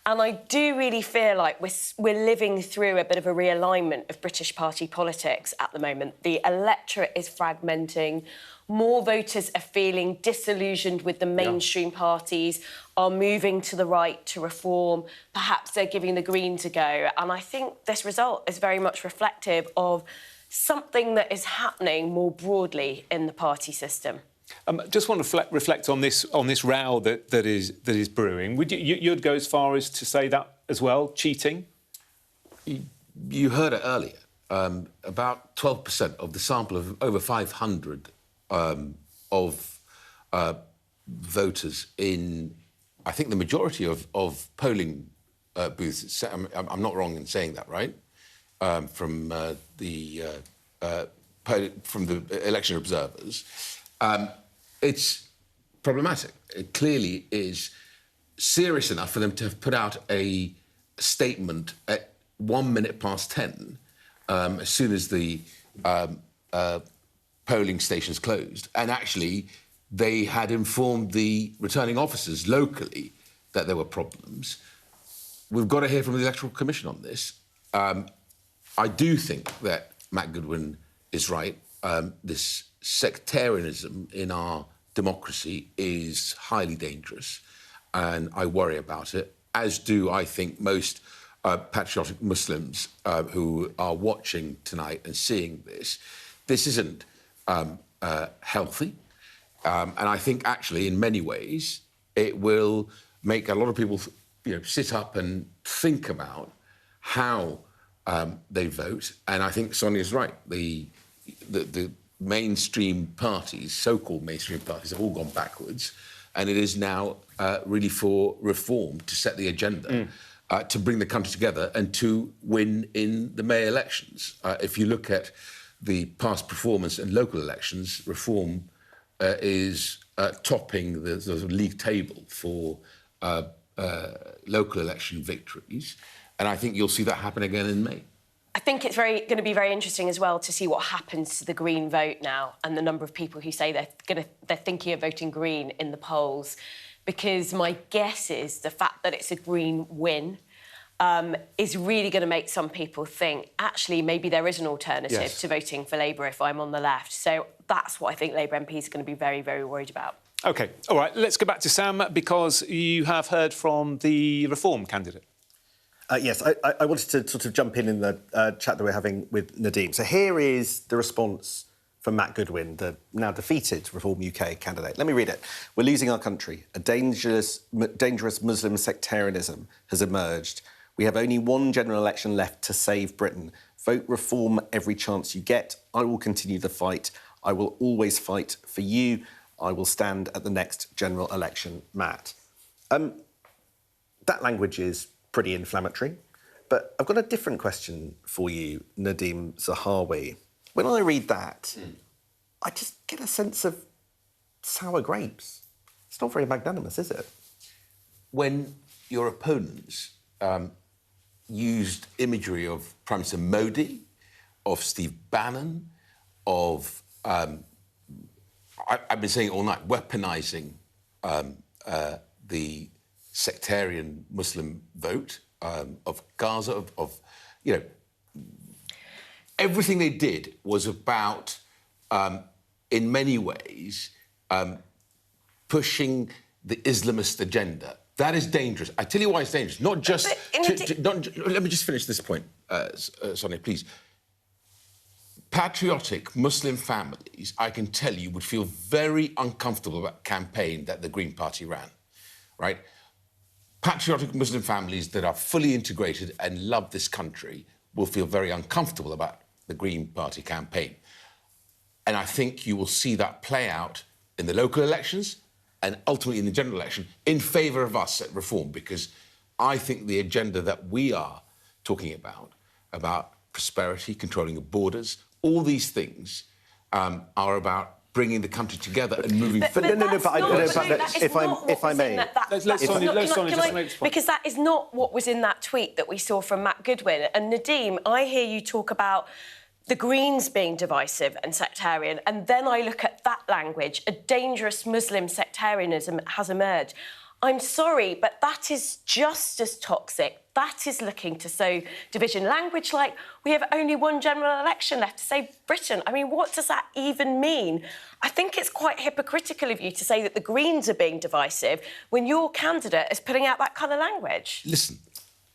And I do really feel like we're living through a bit of a realignment of British party politics at the moment. The electorate is fragmenting. More voters are feeling disillusioned with the mainstream parties, are moving to the right to reform. Perhaps they're giving the Greens a go. And I think this result is very much reflective of something that is happening more broadly in the party system. Just want to reflect on this row that is brewing. Would you'd go as far as to say that as well? Cheating. You heard it earlier. About 12% of the sample of over 500 of voters in, I think, the majority of polling booths. I'm not wrong in saying that, right? From the election observers. It's problematic. It clearly is serious enough for them to have put out a statement at 1 minute past 10, as soon as the polling stations closed. And actually, they had informed the returning officers locally that there were problems. We've got to hear from the Electoral Commission on this. I do think that Matt Goodwin is right. This sectarianism in our democracy is highly dangerous, and I worry about it, as do, I think, most patriotic Muslims who are watching tonight and seeing this. This isn't healthy, and I think, actually, in many ways, it will make a lot of people, sit up and think about how they vote. And I think Sonia's right. The mainstream parties, so-called mainstream parties, have all gone backwards, and it is now really for reform to set the agenda, to bring the country together and to win in the May elections. If you look at the past performance in local elections, reform is topping the sort of league table for local election victories, and I think you'll see that happen again in May. I think it's going to be very interesting as well to see what happens to the Green vote now and the number of people who say they're thinking of voting Green in the polls, because my guess is the fact that it's a Green win is really going to make some people think, actually, maybe there is an alternative to voting for Labour if I'm on the left. So that's what I think Labour MPs are going to be very, very worried about. OK, all right, let's go back to Sam, because you have heard from the Reform candidate. Yes, I wanted to sort of jump in the chat that we're having with Nadeem. So here is the response from Matt Goodwin, the now defeated Reform UK candidate. Let me read it. We're losing our country. A dangerous Muslim sectarianism has emerged. We have only one general election left to save Britain. Vote Reform every chance you get. I will continue the fight. I will always fight for you. I will stand at the next general election, Matt. That language is pretty inflammatory, but I've got a different question for you, Nadeem Zahawi. When I read that, I just get a sense of sour grapes. It's not very magnanimous, is it? When your opponents used imagery of Prime Minister Modi, of Steve Bannon, of, I've been saying all night, weaponising the sectarian Muslim vote, of Gaza, of everything they did was about, in many ways, pushing the Islamist agenda. That is dangerous. I tell you why it's dangerous. Not just... let me just finish this point, Sonia, please. Patriotic Muslim families, I can tell you, would feel very uncomfortable about the campaign that the Green Party ran, right? Patriotic Muslim families that are fully integrated and love this country will feel very uncomfortable about the Green Party campaign. And I think you will see that play out in the local elections and ultimately in the general election in favour of us at Reform, because I think the agenda that we are talking about prosperity, controlling of borders, all these things are about bringing the country together and moving forward. If I may... Because that is not what was in that tweet that we saw from Matt Goodwin. And Nadeem, I hear you talk about the Greens being divisive and sectarian, and then I look at that language, a dangerous Muslim sectarianism has emerged. I'm sorry, but that is just as toxic. That is looking to sow division. Language like, we have only one general election left to save Britain. I mean, what does that even mean? I think it's quite hypocritical of you to say that the Greens are being divisive when your candidate is putting out that kind of language. Listen,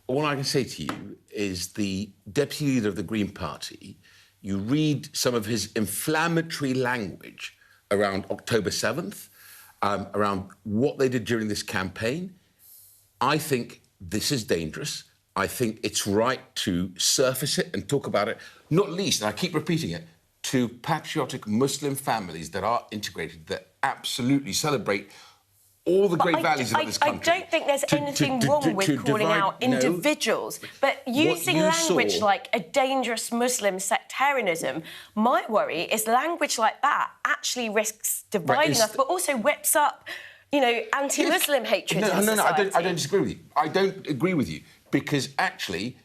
all I can say to you is the deputy leader of the Green Party, you read some of his inflammatory language around October 7th, around what they did during this campaign. I think this is dangerous. I think it's right to surface it and talk about it, not least, and I keep repeating it, to patriotic Muslim families that are integrated, that absolutely celebrate all the great values of this country. I don't think there's anything wrong with calling out individuals, but using language like a dangerous Muslim sectarianism, my worry is language like that actually risks dividing us, but also whips up, you know, anti-Muslim hatred in society. I don't disagree with you. I don't agree with you, because actually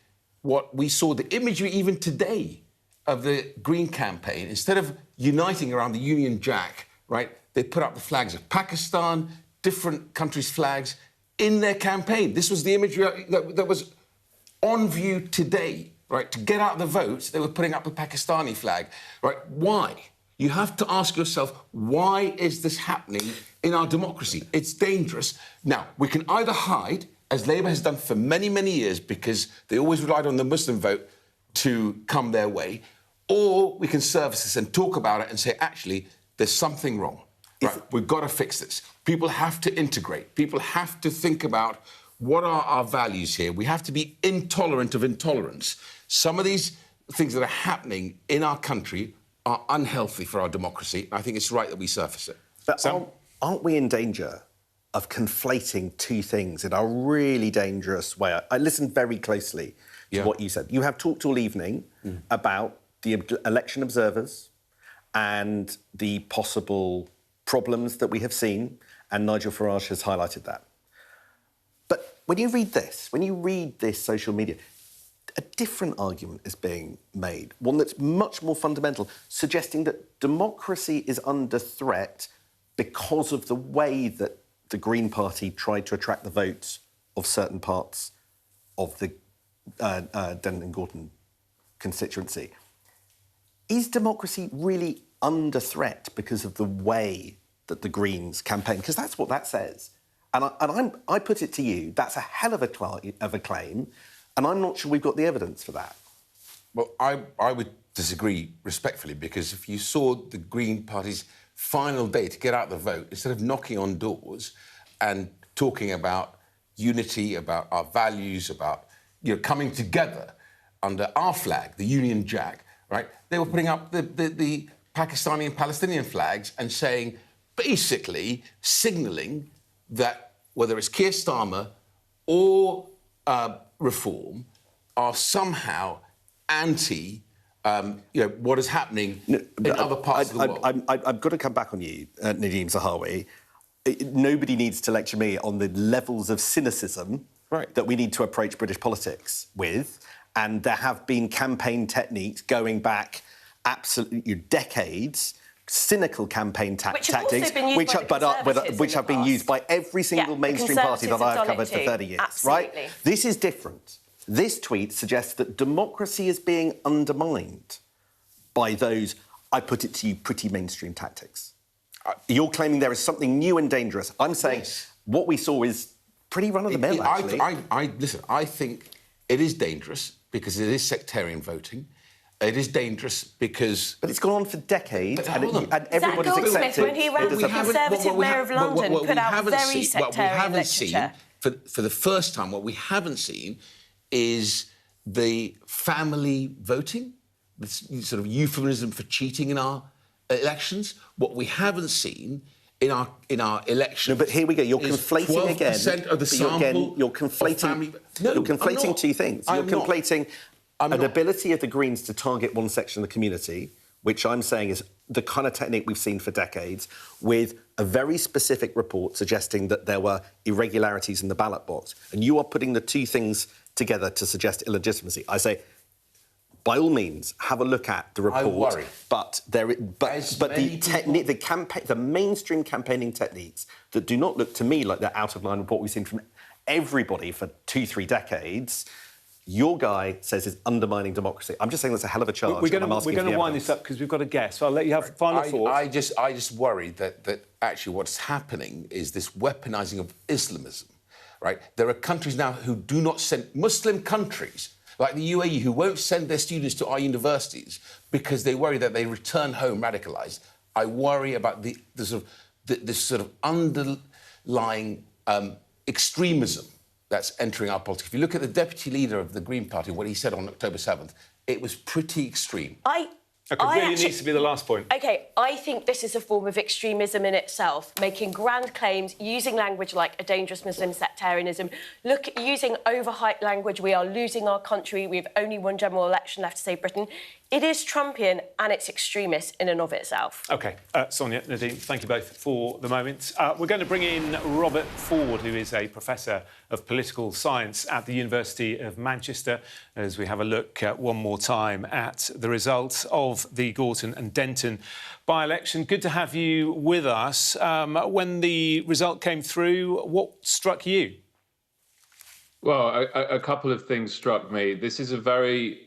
what we saw, the imagery even today of the Green campaign, instead of uniting around the Union Jack, right, they put up the flags of Pakistan, different countries' flags in their campaign. This was the imagery that was on view today, right? To get out the votes, they were putting up the Pakistani flag, right? Why? You have to ask yourself, why is this happening in our democracy? It's dangerous. Now, we can either hide, as Labour has done for many, many years, because they always relied on the Muslim vote to come their way, or we can surface this and talk about it and say, actually, there's something wrong. Right, we've got to fix this. People have to integrate. People have to think about what are our values here. We have to be intolerant of intolerance. Some of these things that are happening in our country are unhealthy for our democracy. I think it's right that we surface it. But aren't we in danger of conflating two things in a really dangerous way? I listened very closely to what you said. You have talked all evening about the election observers and the possible problems that we have seen, and Nigel Farage has highlighted that. But when you read this social media, a different argument is being made, one that's much more fundamental, suggesting that democracy is under threat because of the way that the Green Party tried to attract the votes of certain parts of the Denton and Gorton constituency. Is democracy really under threat because of the way that the Greens campaign? Because that's what that says. And I put it to you, that's a hell of a claim, and I'm not sure we've got the evidence for that. Well, I would disagree respectfully, because if you saw the Green Party's final day to get out the vote, instead of knocking on doors and talking about unity, about our values, about coming together under our flag, the Union Jack, right? They were putting up the Pakistani and Palestinian flags and saying, basically signalling that whether it's Keir Starmer or Reform are somehow anti, what is happening in other parts of the world. I've got to come back on you, Nadeem Zahawi. Nobody needs to lecture me on the levels of cynicism that we need to approach British politics with, and there have been campaign techniques going back absolutely decades, cynical campaign tactics, which have been used by every single mainstream party that I have covered for 30 years. Absolutely. Right? This is different. This tweet suggests that democracy is being undermined by those, I put it to you, pretty mainstream tactics. You're claiming there is something new and dangerous. I'm saying what we saw is pretty run-of-the-mill, actually. Listen, I think it is dangerous because it is sectarian voting. It is dangerous because... But it's gone on for decades, and everybody's Goldsmith, accepted... when he ran for Conservative Mayor of London, put out very sectarian literature. For the first time, what we haven't seen is the family voting, this sort of euphemism for cheating in our elections. What we haven't seen in our elections... No, but here we go. You're conflating again... 12% of the sample... You're conflating... You're conflating two things. You're conflating... an ability of the Greens to target one section of the community, which I'm saying is the kind of technique we've seen for decades, with a very specific report suggesting that there were irregularities in the ballot box. And you are putting the two things together to suggest illegitimacy. I say, by all means, have a look at the report. I worry. But the mainstream campaigning techniques that do not look to me like they're out of line with what we've seen from everybody for 2-3 decades... Your guy says it's undermining democracy. I'm just saying that's a hell of a charge. We're going to wind this up because we've got a guest. So I'll let you have final thoughts. I just worry that actually what's happening is this weaponising of Islamism, right? There are countries now who do not send... Muslim countries, like the UAE, who won't send their students to our universities because they worry that they return home radicalised. I worry about this sort of underlying extremism that's entering our politics. If you look at the deputy leader of the Green Party, what he said on October 7th, it was pretty extreme. Needs to be the last point. OK, I think this is a form of extremism in itself, making grand claims, using language like a dangerous Muslim sectarianism, using overhyped language, we are losing our country, we have only one general election left to save Britain. It is Trumpian and it's extremist in and of itself. OK, Sonia, Nadine, thank you both for the moment. We're going to bring in Robert Ford, who is a professor of political science at the University of Manchester, as we have a look one more time at the results of the Gorton and Denton by-election. Good to have you with us. When the result came through, what struck you? Well, a couple of things struck me. This is a very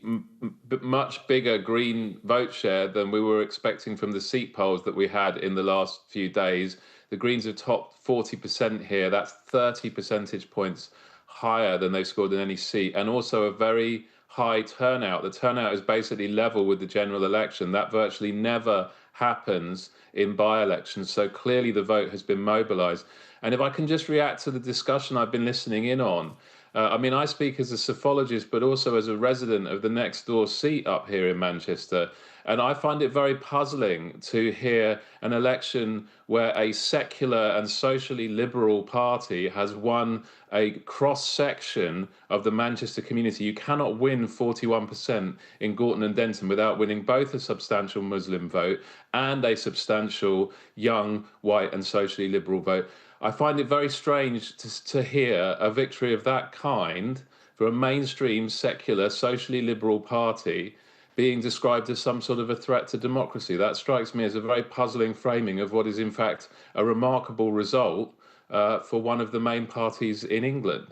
much bigger Green vote share than we were expecting from the seat polls that we had in the last few days. The Greens have topped 40% here. That's 30 percentage points higher than they've scored in any seat, and also a very high turnout. The turnout is basically level with the general election. That virtually never happens in by-elections. So clearly the vote has been mobilised. And if I can just react to the discussion I've been listening in on, I mean, I speak as a psephologist, but also as a resident of the next door seat up here in Manchester. And I find it very puzzling to hear an election where a secular and socially liberal party has won a cross-section of the Manchester community. You cannot win 41% in Gorton and Denton without winning both a substantial Muslim vote and a substantial young, white and socially liberal vote. I find it very strange to hear a victory of that kind for a mainstream, secular, socially liberal party being described as some sort of a threat to democracy. That strikes me as a very puzzling framing of what is, in fact, a remarkable result for one of the main parties in England.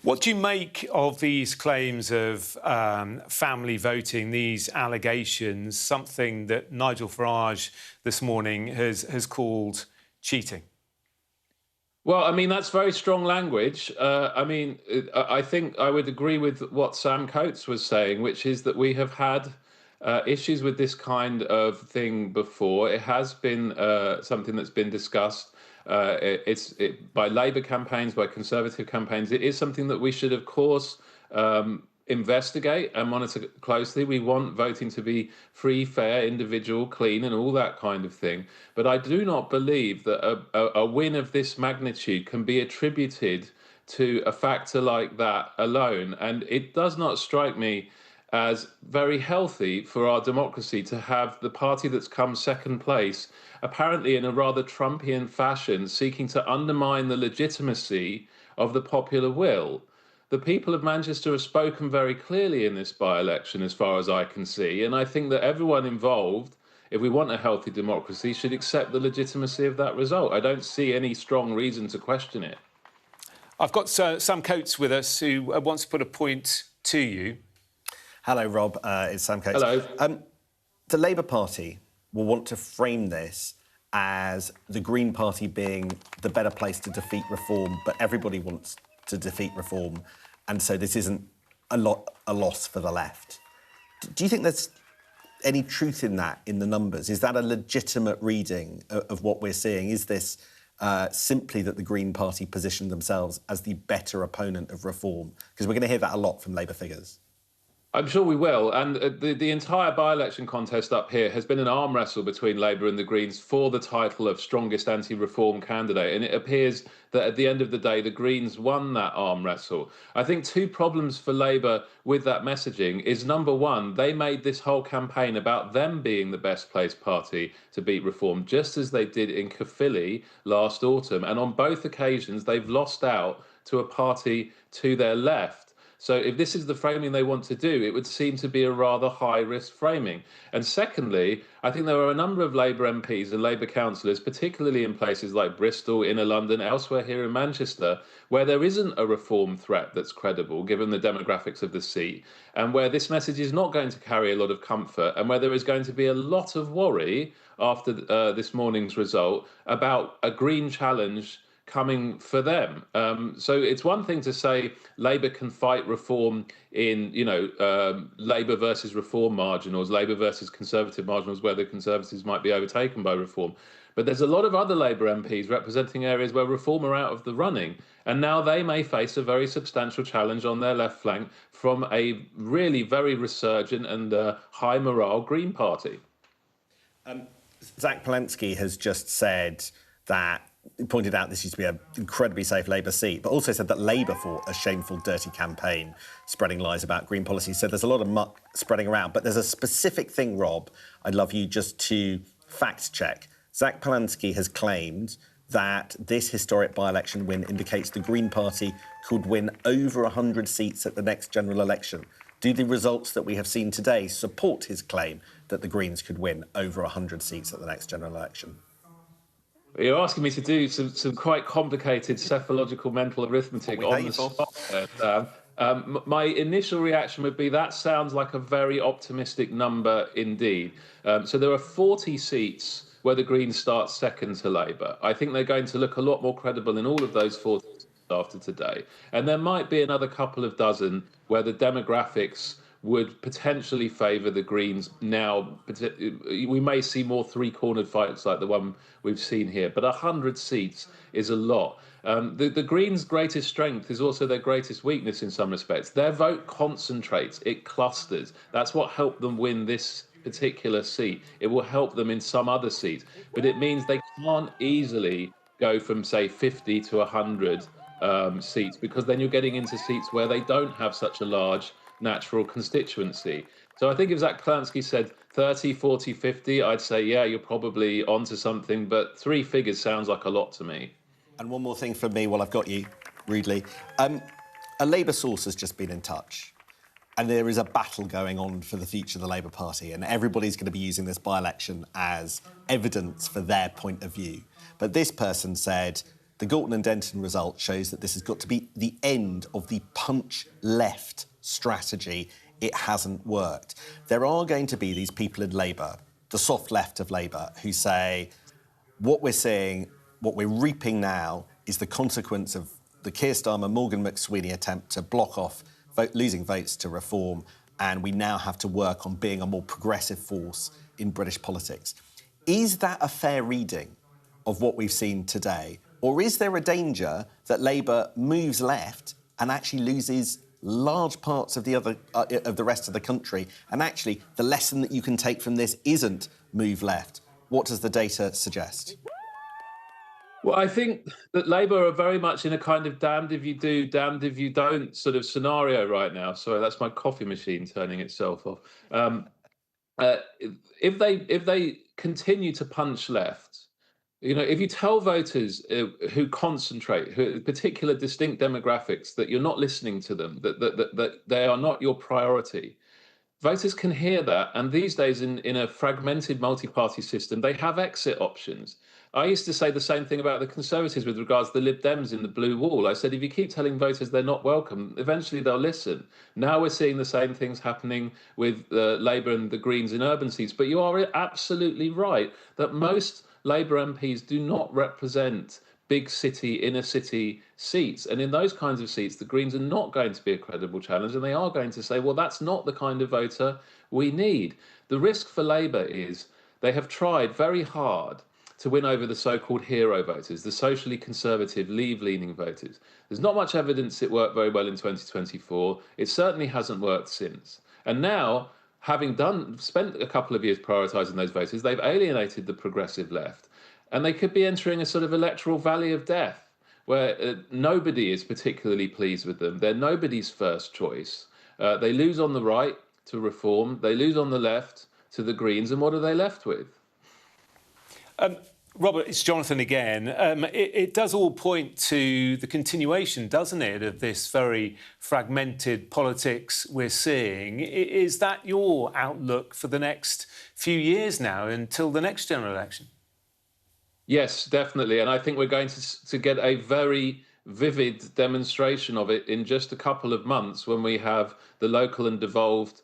What do you make of these claims of family voting, these allegations, something that Nigel Farage this morning has called cheating? Well, I mean, that's very strong language. I mean, I think I would agree with what Sam Coates was saying, which is that we have had issues with this kind of thing before. It has been something that's been discussed by Labour campaigns, by Conservative campaigns. It is something that we should, of course, investigate and monitor closely. We want voting to be free, fair, individual, clean and all that kind of thing. But I do not believe that a win of this magnitude can be attributed to a factor like that alone. And it does not strike me as very healthy for our democracy to have the party that's come second place, apparently in a rather Trumpian fashion, seeking to undermine the legitimacy of the popular will. The people of Manchester have spoken very clearly in this by-election, as far as I can see, and I think that everyone involved, if we want a healthy democracy, should accept the legitimacy of that result. I don't see any strong reason to question it. I've got Sam Coates with us, who wants to put a point to you. Hello, Rob. It's Sam Coates. Hello. The Labour Party will want to frame this as the Green Party being the better place to defeat reform, but everybody wants to defeat reform, and so this isn't a loss for the left. Do you think there's any truth in that, in the numbers? Is that a legitimate reading of what we're seeing? Is this simply that the Green Party positioned themselves as the better opponent of reform? Because we're going to hear that a lot from Labour figures. I'm sure we will. And the entire by-election contest up here has been an arm wrestle between Labour and the Greens for the title of strongest anti-reform candidate. And it appears that at the end of the day, the Greens won that arm wrestle. I think two problems for Labour with that messaging is, number one, they made this whole campaign about them being the best placed party to beat reform, just as they did in Caerphilly last autumn. And on both occasions, they've lost out to a party to their left. So if this is the framing they want to do, it would seem to be a rather high-risk framing. And secondly, I think there are a number of Labour MPs and Labour councillors, particularly in places like Bristol, Inner London, elsewhere here in Manchester, where there isn't a reform threat that's credible, given the demographics of the seat, and where this message is not going to carry a lot of comfort, and where there is going to be a lot of worry after this morning's result about a Green challenge coming for them. So it's one thing to say Labour can fight reform in, Labour versus Reform marginals, Labour versus Conservative marginals, where the Conservatives might be overtaken by reform. But there's a lot of other Labour MPs representing areas where reform are out of the running. And now they may face a very substantial challenge on their left flank from a really very resurgent and high morale Green Party. Zach Palensky has just said that, pointed out this used to be an incredibly safe Labour seat, but also said that Labour fought a shameful, dirty campaign spreading lies about green policy. So there's a lot of muck spreading around. But there's a specific thing, Rob, I'd love you just to fact check. Zach Palensky has claimed that this historic by-election win indicates the Green Party could win over 100 seats at the next general election. Do the results that we have seen today support his claim that the Greens could win over 100 seats at the next general election? You're asking me to do some quite complicated psephological mental arithmetic on the spot. My initial reaction would be that sounds like a very optimistic number indeed. So there are 40 seats where the Greens start second to Labour. I think they're going to look a lot more credible in all of those 40 seats after today. And there might be another couple of dozen where the demographics would potentially favour the Greens now. We may see more three-cornered fights like the one we've seen here, but 100 seats is a lot. The Greens' greatest strength is also their greatest weakness in some respects. Their vote concentrates, it clusters. That's what helped them win this particular seat. It will help them in some other seats, but it means they can't easily go from, say, 50 to 100 seats, because then you're getting into seats where they don't have such a large natural constituency. So I think if Zach Palensky said 30, 40, 50, I'd say, yeah, you're probably onto something, but three figures sounds like a lot to me. And one more thing from me while I've got you, rudely. A Labour source has just been in touch, and there is a battle going on for the future of the Labour Party, and everybody's going to be using this by-election as evidence for their point of view. But this person said the Gorton and Denton result shows that this has got to be the end of the punch left strategy. It hasn't worked. There are going to be these people in Labour, the soft left of Labour, who say what we're seeing, what we're reaping now is the consequence of the Keir Starmer, Morgan McSweeney attempt to block off losing votes to reform, and we now have to work on being a more progressive force in British politics. Is that a fair reading of what we've seen today? Or is there a danger that Labour moves left and actually loses large parts of the rest of the country, and actually the lesson that you can take from this isn't move left? What does the data suggest? Well, I think that Labour are very much in a kind of damned if you do, damned if you don't sort of scenario right now. Sorry, that's my coffee machine turning itself off. If they continue to punch left, if you tell voters who concentrate, particular distinct demographics, that you're not listening to them, that they are not your priority, voters can hear that. And these days, in a fragmented multi-party system, they have exit options. I used to say the same thing about the Conservatives with regards to the Lib Dems in the blue wall. I said, if you keep telling voters they're not welcome, eventually they'll listen. Now we're seeing the same things happening with Labour and the Greens in urban seats. But you are absolutely right that most Labour MPs do not represent big city, inner city seats. And in those kinds of seats, the Greens are not going to be a credible challenge, and they are going to say, well, that's not the kind of voter we need. The risk for Labour is they have tried very hard to win over the so-called hero voters, the socially conservative, leave-leaning voters. There's not much evidence it worked very well in 2024. It certainly hasn't worked since. And now, having spent a couple of years prioritising those voters, they've alienated the progressive left. And they could be entering a sort of electoral valley of death, where nobody is particularly pleased with them. They're nobody's first choice. They lose on the right to Reform. They lose on the left to the Greens. And what are they left with? Robert, it's Jonathan again. It does all point to the continuation, doesn't it, of this very fragmented politics we're seeing. Is that your outlook for the next few years now until the next general election? Yes, definitely. And I think we're going to get a very vivid demonstration of it in just a couple of months when we have the local and devolved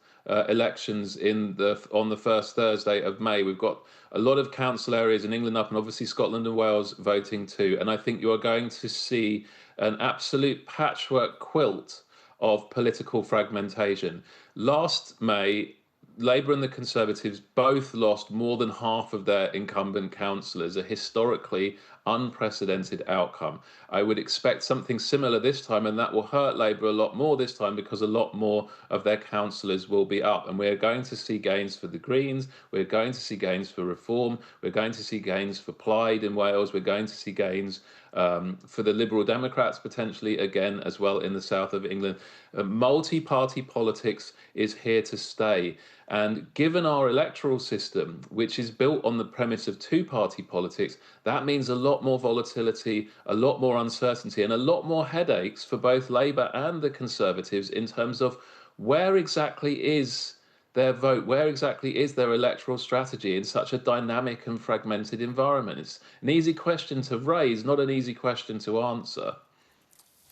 elections on the first Thursday of May. We've got a lot of council areas in England up, and obviously Scotland and Wales voting too. And I think you are going to see an absolute patchwork quilt of political fragmentation. Last May, Labour and the Conservatives both lost more than half of their incumbent councillors, a historically unprecedented outcome. I would expect something similar this time, and that will hurt Labour a lot more this time because a lot more of their councillors will be up. And we're going to see gains for the Greens, we're going to see gains for Reform, we're going to see gains for Plaid in Wales, we're going to see gains for the Liberal Democrats potentially again as well in the south of England. Multi-party politics is here to stay. And given our electoral system, which is built on the premise of two-party politics, that means a lot more volatility, a lot more uncertainty, and a lot more headaches for both Labour and the Conservatives in terms of where exactly is their vote, where exactly is their electoral strategy in such a dynamic and fragmented environment. It's an easy question to raise, not an easy question to answer.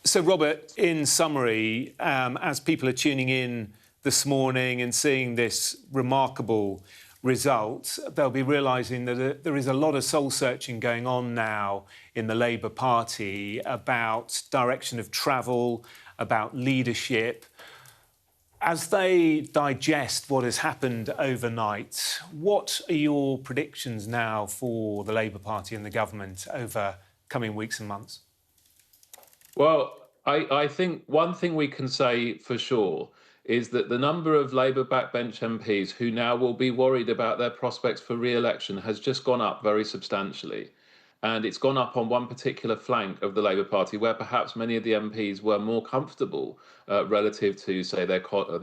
So, Robert, in summary, as people are tuning in this morning and seeing this remarkable result, they'll be realising that there is a lot of soul-searching going on now in the Labour Party about direction of travel, about leadership. As they digest what has happened overnight, what are your predictions now for the Labour Party and the government over coming weeks and months? Well, I think one thing we can say for sure is that the number of Labour backbench MPs who now will be worried about their prospects for re-election has just gone up very substantially. And it's gone up on one particular flank of the Labour Party where perhaps many of the MPs were more comfortable relative to, say, their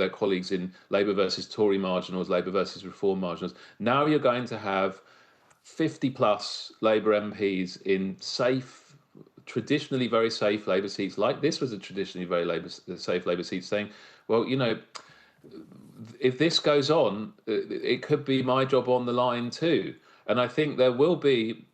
colleagues in Labour versus Tory marginals, Labour versus Reform marginals. Now you're going to have 50-plus Labour MPs in safe, traditionally very safe Labour seats, like this was a traditionally very safe Labour seat, saying, well, you know, if this goes on, it could be my job on the line too. And I think there will be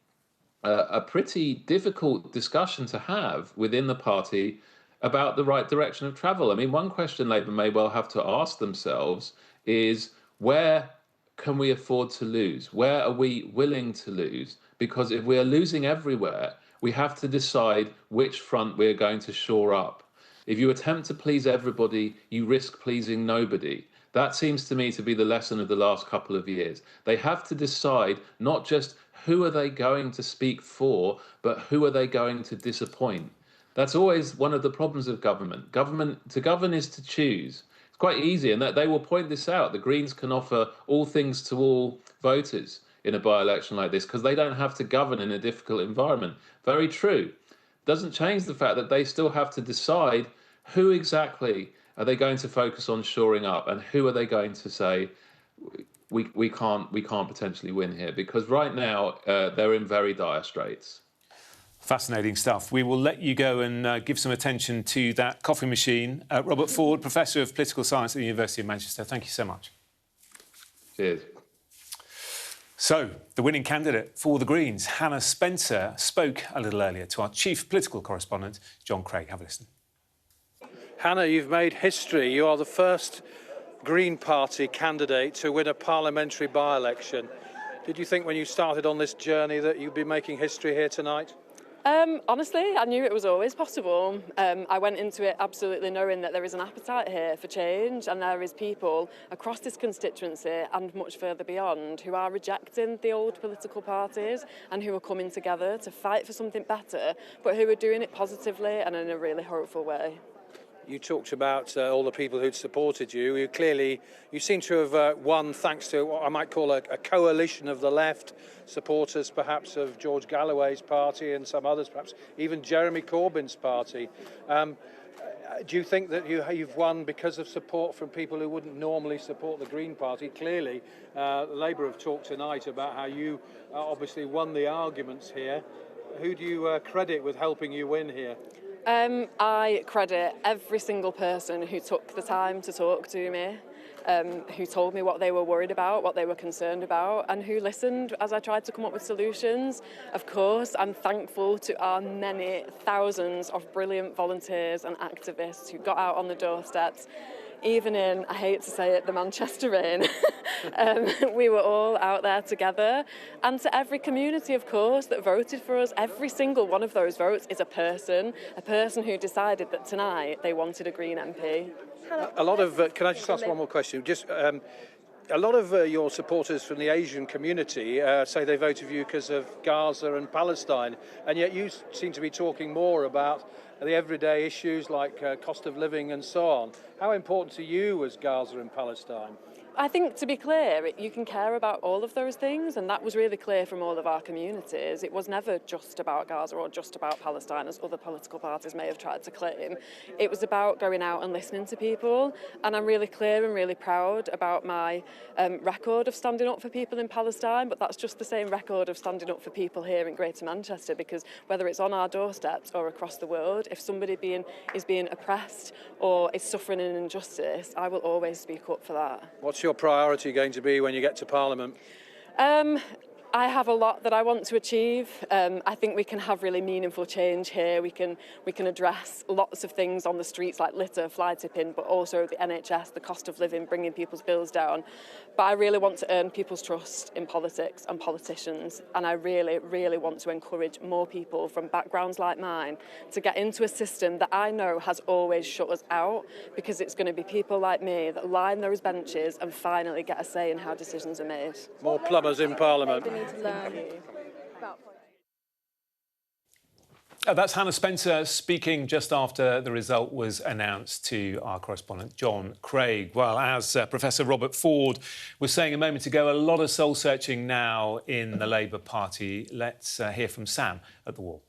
a pretty difficult discussion to have within the party about the right direction of travel. I mean, one question Labour may well have to ask themselves is, where can we afford to lose? Where are we willing to lose? Because if we are losing everywhere, we have to decide which front we're going to shore up. If you attempt to please everybody, you risk pleasing nobody. That seems to me to be the lesson of the last couple of years. They have to decide not just who are they going to speak for, but who are they going to disappoint. That's always one of the problems of government. To govern is to choose. It's quite easy, and that they will point this out. The Greens can offer all things to all voters in a by-election like this because they don't have to govern in a difficult environment. Very true. Doesn't change the fact that they still have to decide who exactly are they going to focus on shoring up and who are they going to say we can't potentially win here, because right now they're in very dire straits. Fascinating stuff. We will let you go and give some attention to that coffee machine. Robert Ford, Professor of Political Science at the University of Manchester, thank you so much. Cheers. So, the winning candidate for the Greens, Hannah Spencer, spoke a little earlier to our chief political correspondent, John Craig. Have a listen. Hannah, you've made history. You are the first Green Party candidate to win a parliamentary by-election. Did you think when you started on this journey that you'd be making history here tonight? Honestly, I knew it was always possible. I went into it absolutely knowing that there is an appetite here for change, and there is people across this constituency and much further beyond who are rejecting the old political parties and who are coming together to fight for something better, but who are doing it positively and in a really hopeful way. You talked about all the people who'd supported you. You seem to have won thanks to what I might call a coalition of the left, supporters perhaps of George Galloway's party and some others, perhaps even Jeremy Corbyn's party. Do you think that you've won because of support from people who wouldn't normally support the Green Party? Clearly, Labour have talked tonight about how you obviously won the arguments here. Who do you credit with helping you win here? I credit every single person who took the time to talk to me, who told me what they were worried about, what they were concerned about, and who listened as I tried to come up with solutions. Of course, I'm thankful to our many thousands of brilliant volunteers and activists who got out on the doorsteps even in, I hate to say it, the Manchester rain. We were all out there together. And to every community, of course, that voted for us, every single one of those votes is a person who decided that tonight they wanted a Green MP. A lot of, can I just ask one more question? A lot of your supporters from the Asian community say they voted for you because of Gaza and Palestine, and yet you seem to be talking more about the everyday issues like cost of living and so on. How important to you was Gaza and Palestine? I think, to be clear, you can care about all of those things, and that was really clear from all of our communities. It was never just about Gaza or just about Palestine, as other political parties may have tried to claim. It was about going out and listening to people, and I'm really clear and really proud about my record of standing up for people in Palestine, but that's just the same record of standing up for people here in Greater Manchester, because whether it's on our doorsteps or across the world, if somebody is being oppressed or is suffering an injustice, I will always speak up for that. What's your priority going to be when you get to Parliament? I have a lot that I want to achieve. I think we can have really meaningful change here. We can address lots of things on the streets like litter, fly tipping, but also the NHS, the cost of living, bringing people's bills down. But I really want to earn people's trust in politics and politicians, and I really, really want to encourage more people from backgrounds like mine to get into a system that I know has always shut us out, because it's going to be people like me that line those benches and finally get a say in how decisions are made. More plumbers in Parliament. That's Hannah Spencer speaking just after the result was announced to our correspondent John Craig. Well, as Professor Robert Ford was saying a moment ago, a lot of soul-searching now in the Labour Party. Let's hear from Sam at the Wall.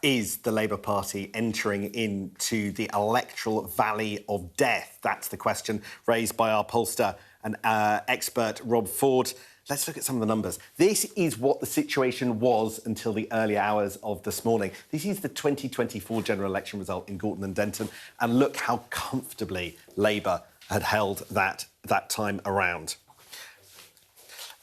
Is the Labour Party entering into the electoral valley of death? That's the question raised by our pollster and expert Rob Ford. Let's look at some of the numbers. This is what the situation was until the early hours of this morning. This is the 2024 general election result in Gorton and Denton, and look how comfortably Labour had held that time around.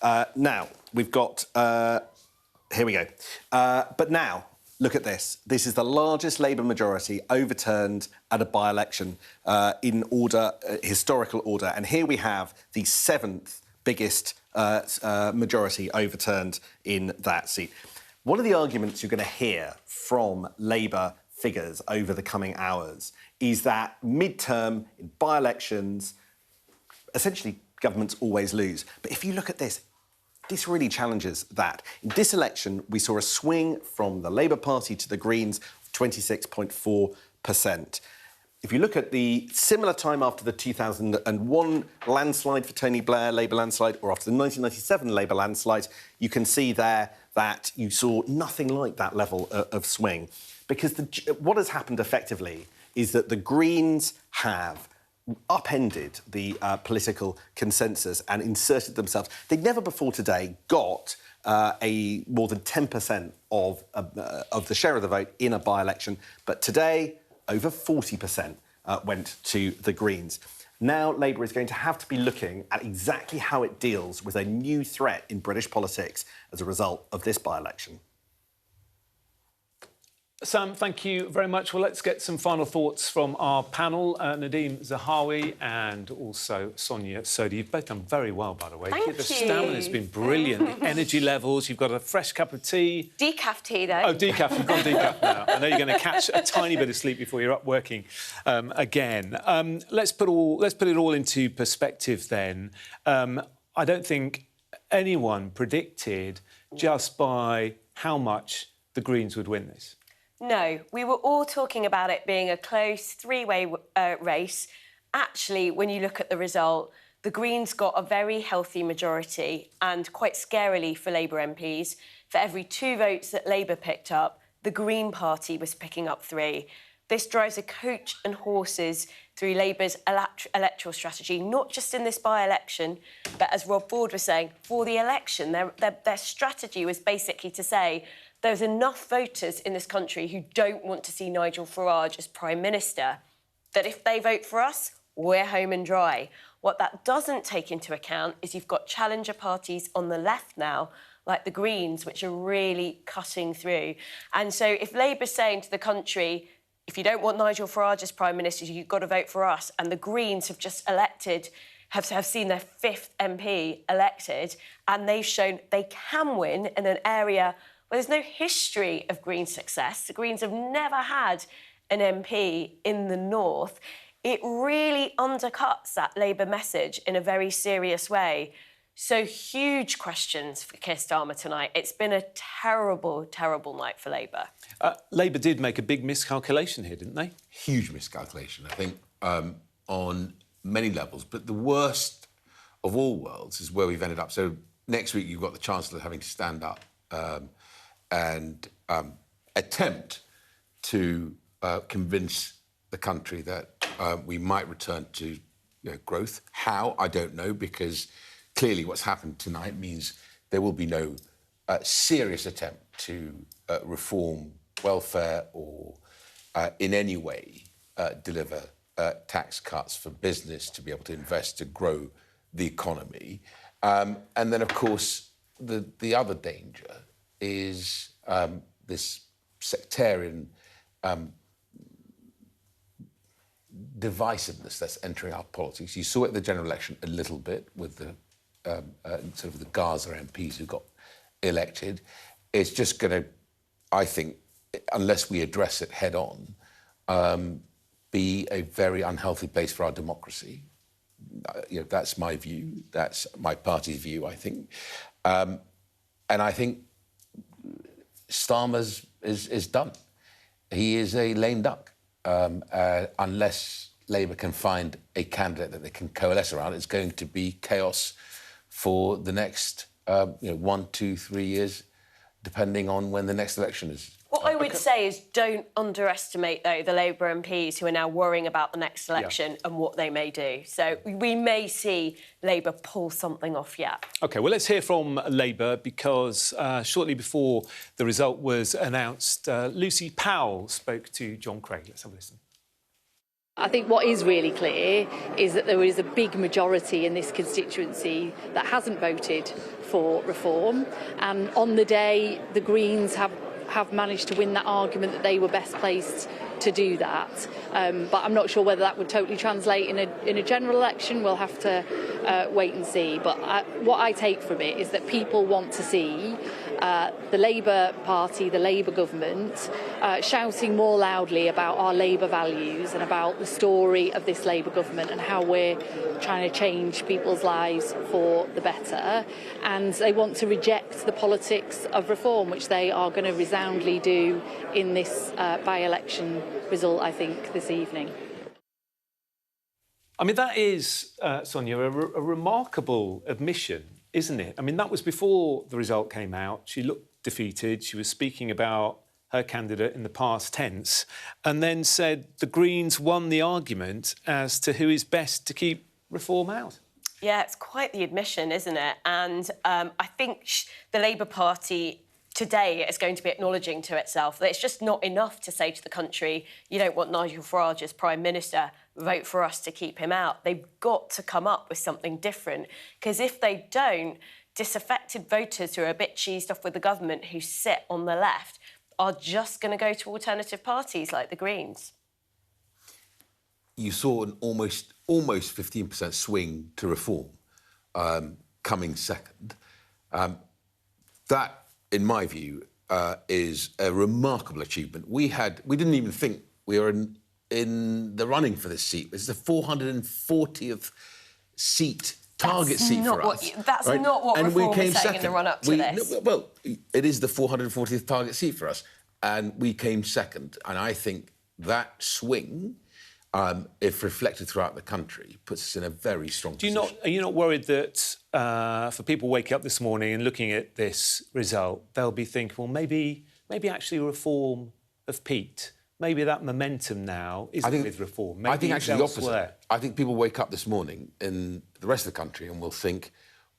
Now, we've got... here we go. But now, look at this. This is the largest Labour majority overturned at a by-election in order, historical order. And here we have the 7th biggest majority overturned in that seat. One of the arguments you're going to hear from Labour figures over the coming hours is that mid-term, in by-elections, essentially governments always lose. But if you look at this, this really challenges that. In this election, we saw a swing from the Labour Party to the Greens of 26.4%. If you look at the similar time after the 2001 landslide for Tony Blair, Labour landslide, or after the 1997 Labour landslide, you can see there that you saw nothing like that level of swing. Because what has happened effectively is that the Greens have upended the political consensus and inserted themselves. They'd never before today got more than 10% of the share of the vote in a by-election, but today over 40% went to the Greens. Now Labour is going to have to be looking at exactly how it deals with a new threat in British politics as a result of this by-election. Sam, thank you very much. Well, let's get some final thoughts from our panel. Nadeem Zahawi and also Sonia Sodi. You've both done very well, by the way. Thank you. The stamina's been brilliant. The energy levels, you've got a fresh cup of tea. Decaf tea, though. Oh, decaf. You've gone decaf now. I know you're going to catch a tiny bit of sleep before you're up working again. Let's put it all into perspective then. I don't think anyone predicted just by how much the Greens would win this. No, we were all talking about it being a close three-way race. Actually, when you look at the result, the Greens got a very healthy majority, and quite scarily for Labour MPs, for every 2 votes that Labour picked up, the Green Party was picking up 3. This drives a coach and horses through Labour's electoral strategy, not just in this by-election, but as Rob Ford was saying, for the election. Their strategy was basically to say there's enough voters in this country who don't want to see Nigel Farage as Prime Minister, that if they vote for us, we're home and dry. What that doesn't take into account is you've got challenger parties on the left now, like the Greens, which are really cutting through. And so if Labour's saying to the country, if you don't want Nigel Farage as Prime Minister, you've got to vote for us. And the Greens have just elected, have seen their 5th MP elected, and they've shown they can win in an area where there's no history of Green success. The Greens have never had an MP in the north. It really undercuts that Labour message in a very serious way. So huge questions for Keir Starmer tonight. It's been a terrible, terrible night for Labour. Labour did make a big miscalculation here, didn't they? Huge miscalculation, I think, on many levels. But the worst of all worlds is where we've ended up. So next week you've got the Chancellor having to stand up and attempt to convince the country that we might return to growth. How? I don't know, because clearly what's happened tonight means there will be no serious attempt to reform welfare or in any way deliver tax cuts for business to be able to invest to grow the economy. And then, of course, the other danger is this sectarian divisiveness that's entering our politics. You saw it at the general election a little bit with the sort of the Gaza MPs who got elected. It's just going to, I think, unless we address it head on, be a very unhealthy place for our democracy. That's my view. That's my party's view, I think. And I think Starmer is done. He is a lame duck. Unless Labour can find a candidate that they can coalesce around, it's going to be chaos for the next 1, 2, 3 years, depending on when the next election is. What I would say is don't underestimate, though, the Labour MPs who are now worrying about the next election and what they may do. So we may see Labour pull something off yet. OK, well, let's hear from Labour, because shortly before the result was announced, Lucy Powell spoke to John Craig. Let's have a listen. I think what is really clear is that there is a big majority in this constituency that hasn't voted for reform. And on the day, the Greens have managed to win that argument that they were best placed to do that. But I'm not sure whether that would totally translate in a general election. We'll have to wait and see. But what I take from it is that people want to see the Labour Party, the Labour government, shouting more loudly about our Labour values and about the story of this Labour government and how we're trying to change people's lives for the better. And they want to reject the politics of reform, which they are going to resoundingly do in this by-election result, I think, this evening. I mean, that is, Sonia, a remarkable admission, isn't it? I mean, that was before the result came out. She looked defeated. She was speaking about her candidate in the past tense, and then said the Greens won the argument as to who is best to keep reform out. Yeah, it's quite the admission, isn't it? And I think the Labour Party today is going to be acknowledging to itself that it's just not enough to say to the country, you don't want Nigel Farage as Prime Minister, vote for us to keep him out. They've got to come up with something different, because if they don't, disaffected voters who are a bit cheesed off with the government, who sit on the left, are just going to go to alternative parties like the Greens. You saw an almost 15% swing to reform coming second. That, in my view, is a remarkable achievement. We didn't even think we were in the running for this seat. It's the 440th seat, target seat for us. That's right? Not what Reform was saying in the run-up to this. Well, it is the 440th target seat for us, and we came second. And I think that swing, if reflected throughout the country, puts us in a very strong position. Are you not worried that for people waking up this morning and looking at this result, they'll be thinking, well, maybe actually reform have peaked? Maybe that momentum now isn't with reform. Maybe I think actually elsewhere. the opposite. I think people wake up this morning in the rest of the country and will think,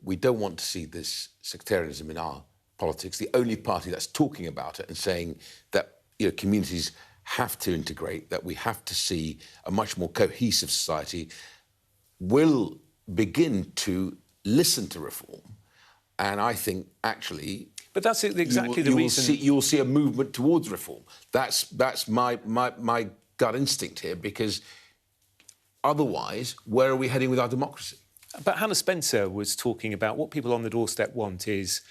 we don't want to see this sectarianism in our politics. The only party that's talking about it and saying that communities have to integrate, that we have to see a much more cohesive society, will begin to listen to reform. And I think, actually, But that's exactly the reason... You'll see a movement towards reform. That's my gut instinct here, because otherwise, where are we heading with our democracy? But Hannah Spencer was talking about what people on the doorstep want is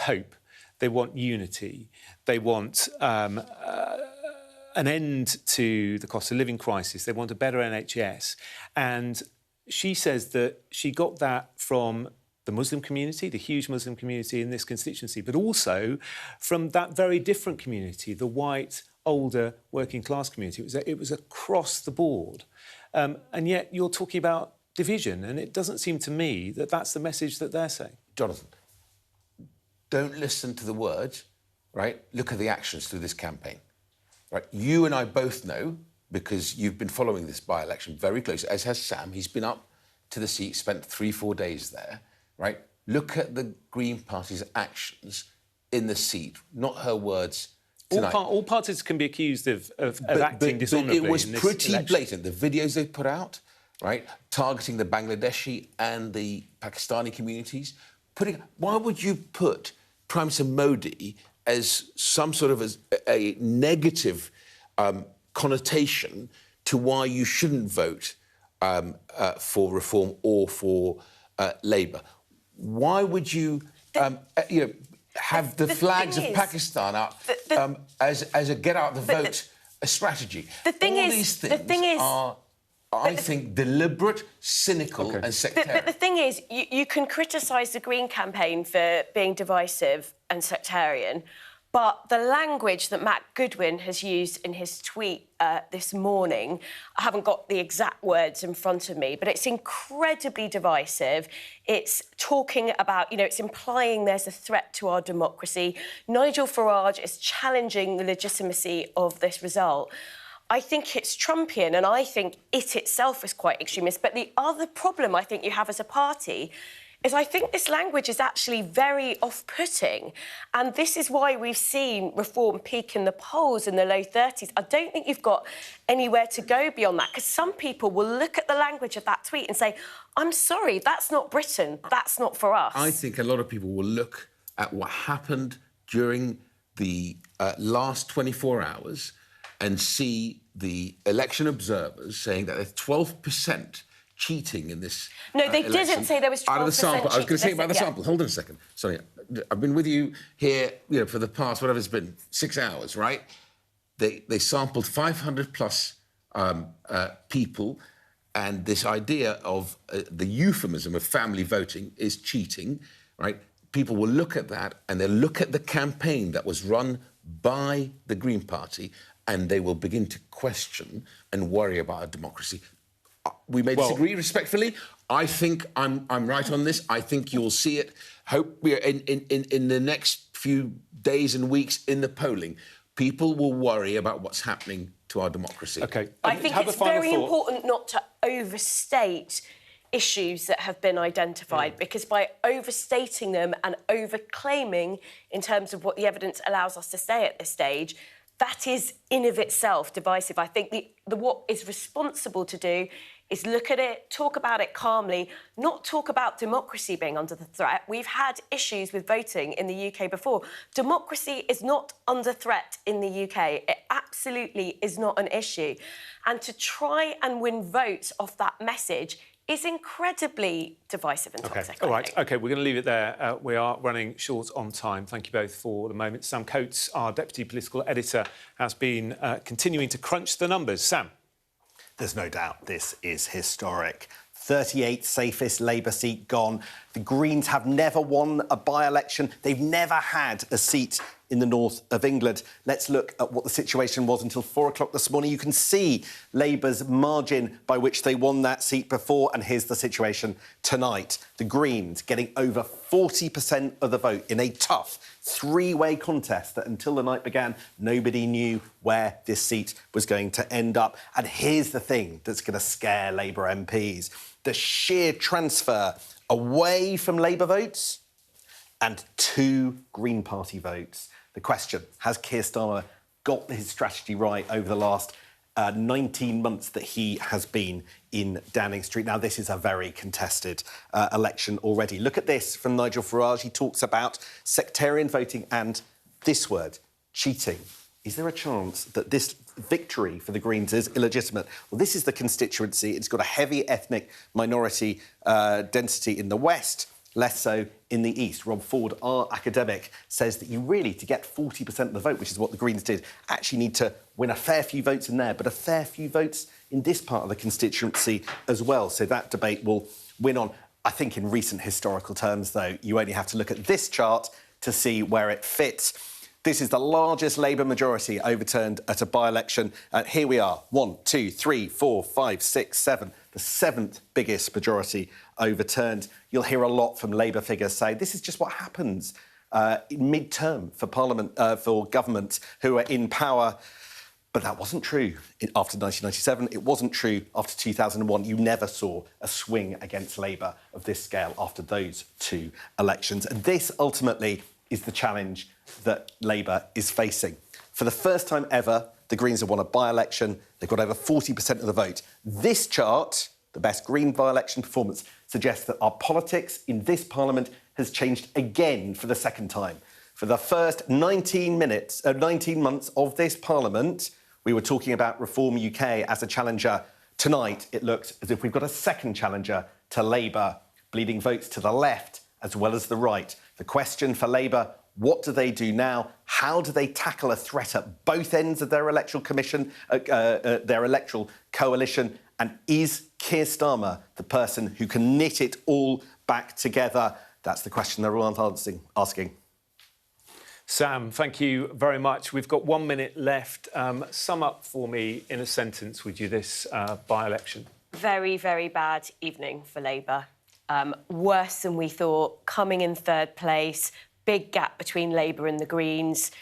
hope. They want unity. They want an end to the cost of living crisis. They want a better NHS. And she says that she got that from the Muslim community, the huge Muslim community in this constituency, but also from that very different community, the white, older, working-class community. It was across the board. And yet you're talking about division, and it doesn't seem to me that that's the message that they're saying. Jonathan, don't listen to the words, right? Look at the actions through this campaign. Right? You and I both know, because you've been following this by-election very closely, as has Sam. He's been up to the seat, spent 3-4 days there, right? Look at the Green Party's actions in the seat, not her words tonight. All parties can be accused of acting dishonourably. But it was in this pretty election. blatant. The videos they put out, right, targeting the Bangladeshi and the Pakistani communities. Why would you put Prime Minister Modi as some sort of a negative connotation to why you shouldn't vote for reform or for Labour? Why would you, have the flags of Pakistan up as a get-out-the-vote strategy? These things are, I think, deliberate, cynical and sectarian. But the thing is, you can criticise the Green campaign for being divisive and sectarian, but the language that Matt Goodwin has used in his tweet this morning, I haven't got the exact words in front of me, but it's incredibly divisive. It's talking about, it's implying there's a threat to our democracy. Nigel Farage is challenging the legitimacy of this result. I think it's Trumpian, and I think it itself is quite extremist. But the other problem I think you have as a party is I think this language is actually very off-putting. And this is why we've seen reform peak in the polls in the low 30s. I don't think you've got anywhere to go beyond that, because some people will look at the language of that tweet and say, I'm sorry, that's not Britain, that's not for us. I think a lot of people will look at what happened during the last 24 hours and see the election observers saying that there's 12% cheating in this No, they election. didn't say there was 12% out of the sample. I was going to say about the yeah. sample. Hold on a second. Sorry, I've been with you here, for the past, whatever it's been, 6 hours, right? They sampled 500 plus people, and this idea of the euphemism of family voting is cheating, right? People will look at that, and they'll look at the campaign that was run by the Green Party, and they will begin to question and worry about our democracy. We may disagree respectfully. I think I'm right on this. I think you'll see it. Hope in the next few days and weeks in the polling, people will worry about what's happening to our democracy. OK. I think it's very important not to overstate issues that have been identified, because by overstating them and overclaiming in terms of what the evidence allows us to say at this stage, that is in of itself divisive. I think what is responsible to do is look at it, talk about it calmly, not talk about democracy being under the threat. We've had issues with voting in the UK before. Democracy is not under threat in the UK. It absolutely is not an issue. And to try and win votes off that message is incredibly divisive and toxic. All right, OK, we're going to leave it there. We are running short on time. Thank you both for the moment. Sam Coates, our Deputy Political Editor, has been continuing to crunch the numbers. Sam? There's no doubt this is historic. 38th safest Labour seat gone. The Greens have never won a by-election. They've never had a seat in the north of England. Let's look at what the situation was until 4 o'clock this morning. You can see Labour's margin by which they won that seat before, and here's the situation tonight. The Greens getting over 40% of the vote in a tough three-way contest that until the night began, nobody knew where this seat was going to end up. And here's the thing that's going to scare Labour MPs. The sheer transfer away from Labour votes and to Green Party votes. The question, has Keir Starmer got his strategy right over the last 19 months that he has been in Downing Street. Now, this is a very contested election already. Look at this from Nigel Farage. He talks about sectarian voting and this word, cheating. Is there a chance that this victory for the Greens is illegitimate? Well, this is the constituency. It's got a heavy ethnic minority density in the west, less so in the east. Rob Ford, our academic, says that you really, to get 40% of the vote, which is what the Greens did, actually need to win a fair few votes in there, but a fair few votes in this part of the constituency as well. So that debate will win on. I think in recent historical terms, though, you only have to look at this chart to see where it fits. This is the largest Labour majority overturned at a by-election. Here we are, 1, 2, 3, 4, 5, 6, 7, the 7th biggest majority overturned. You'll hear a lot from Labour figures say this is just what happens mid-term for Parliament, for government who are in power. But that wasn't true after 1997. It wasn't true after 2001. You never saw a swing against Labour of this scale after those two elections. And this, ultimately, is the challenge that Labour is facing. For the first time ever, the Greens have won a by-election. They've got over 40% of the vote. This chart, the best Green by-election performance, suggests that our politics in this Parliament has changed again for the second time. For the first 19 months of this Parliament, we were talking about Reform UK as a challenger. Tonight, it looks as if we've got a second challenger to Labour, bleeding votes to the left as well as the right. The question for Labour, what do they do now? How do they tackle a threat at both ends of their electoral commission, their electoral coalition? And is Keir Starmer the person who can knit it all back together? That's the question they're all asking. Sam, thank you very much. We've got 1 minute left. Sum up for me in a sentence, would you, this by-election? Very, very bad evening for Labour. Worse than we thought, coming in third place, big gap between Labour and the Greens,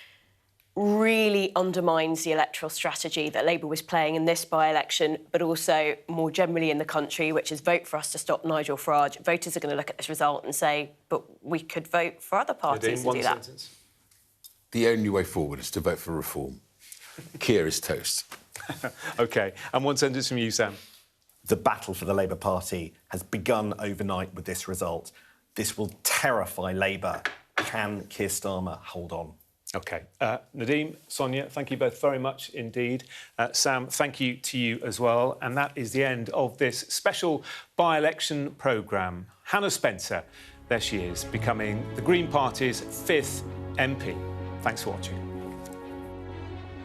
really undermines the electoral strategy that Labour was playing in this by-election, but also more generally in the country, which is vote for us to stop Nigel Farage. Voters are going to look at this result and say, but we could vote for other parties to do that. Sentence. The only way forward is to vote for reform. Keir is toast. OK. And one sentence from you, Sam. The battle for the Labour Party has begun overnight with this result. This will terrify Labour. Can Keir Starmer hold on? OK. Nadeem, Sonia, thank you both very much indeed. Sam, thank you to you as well. And that is the end of this special by-election programme. Hannah Spencer, there she is, becoming the Green Party's 5th MP. Thanks for watching.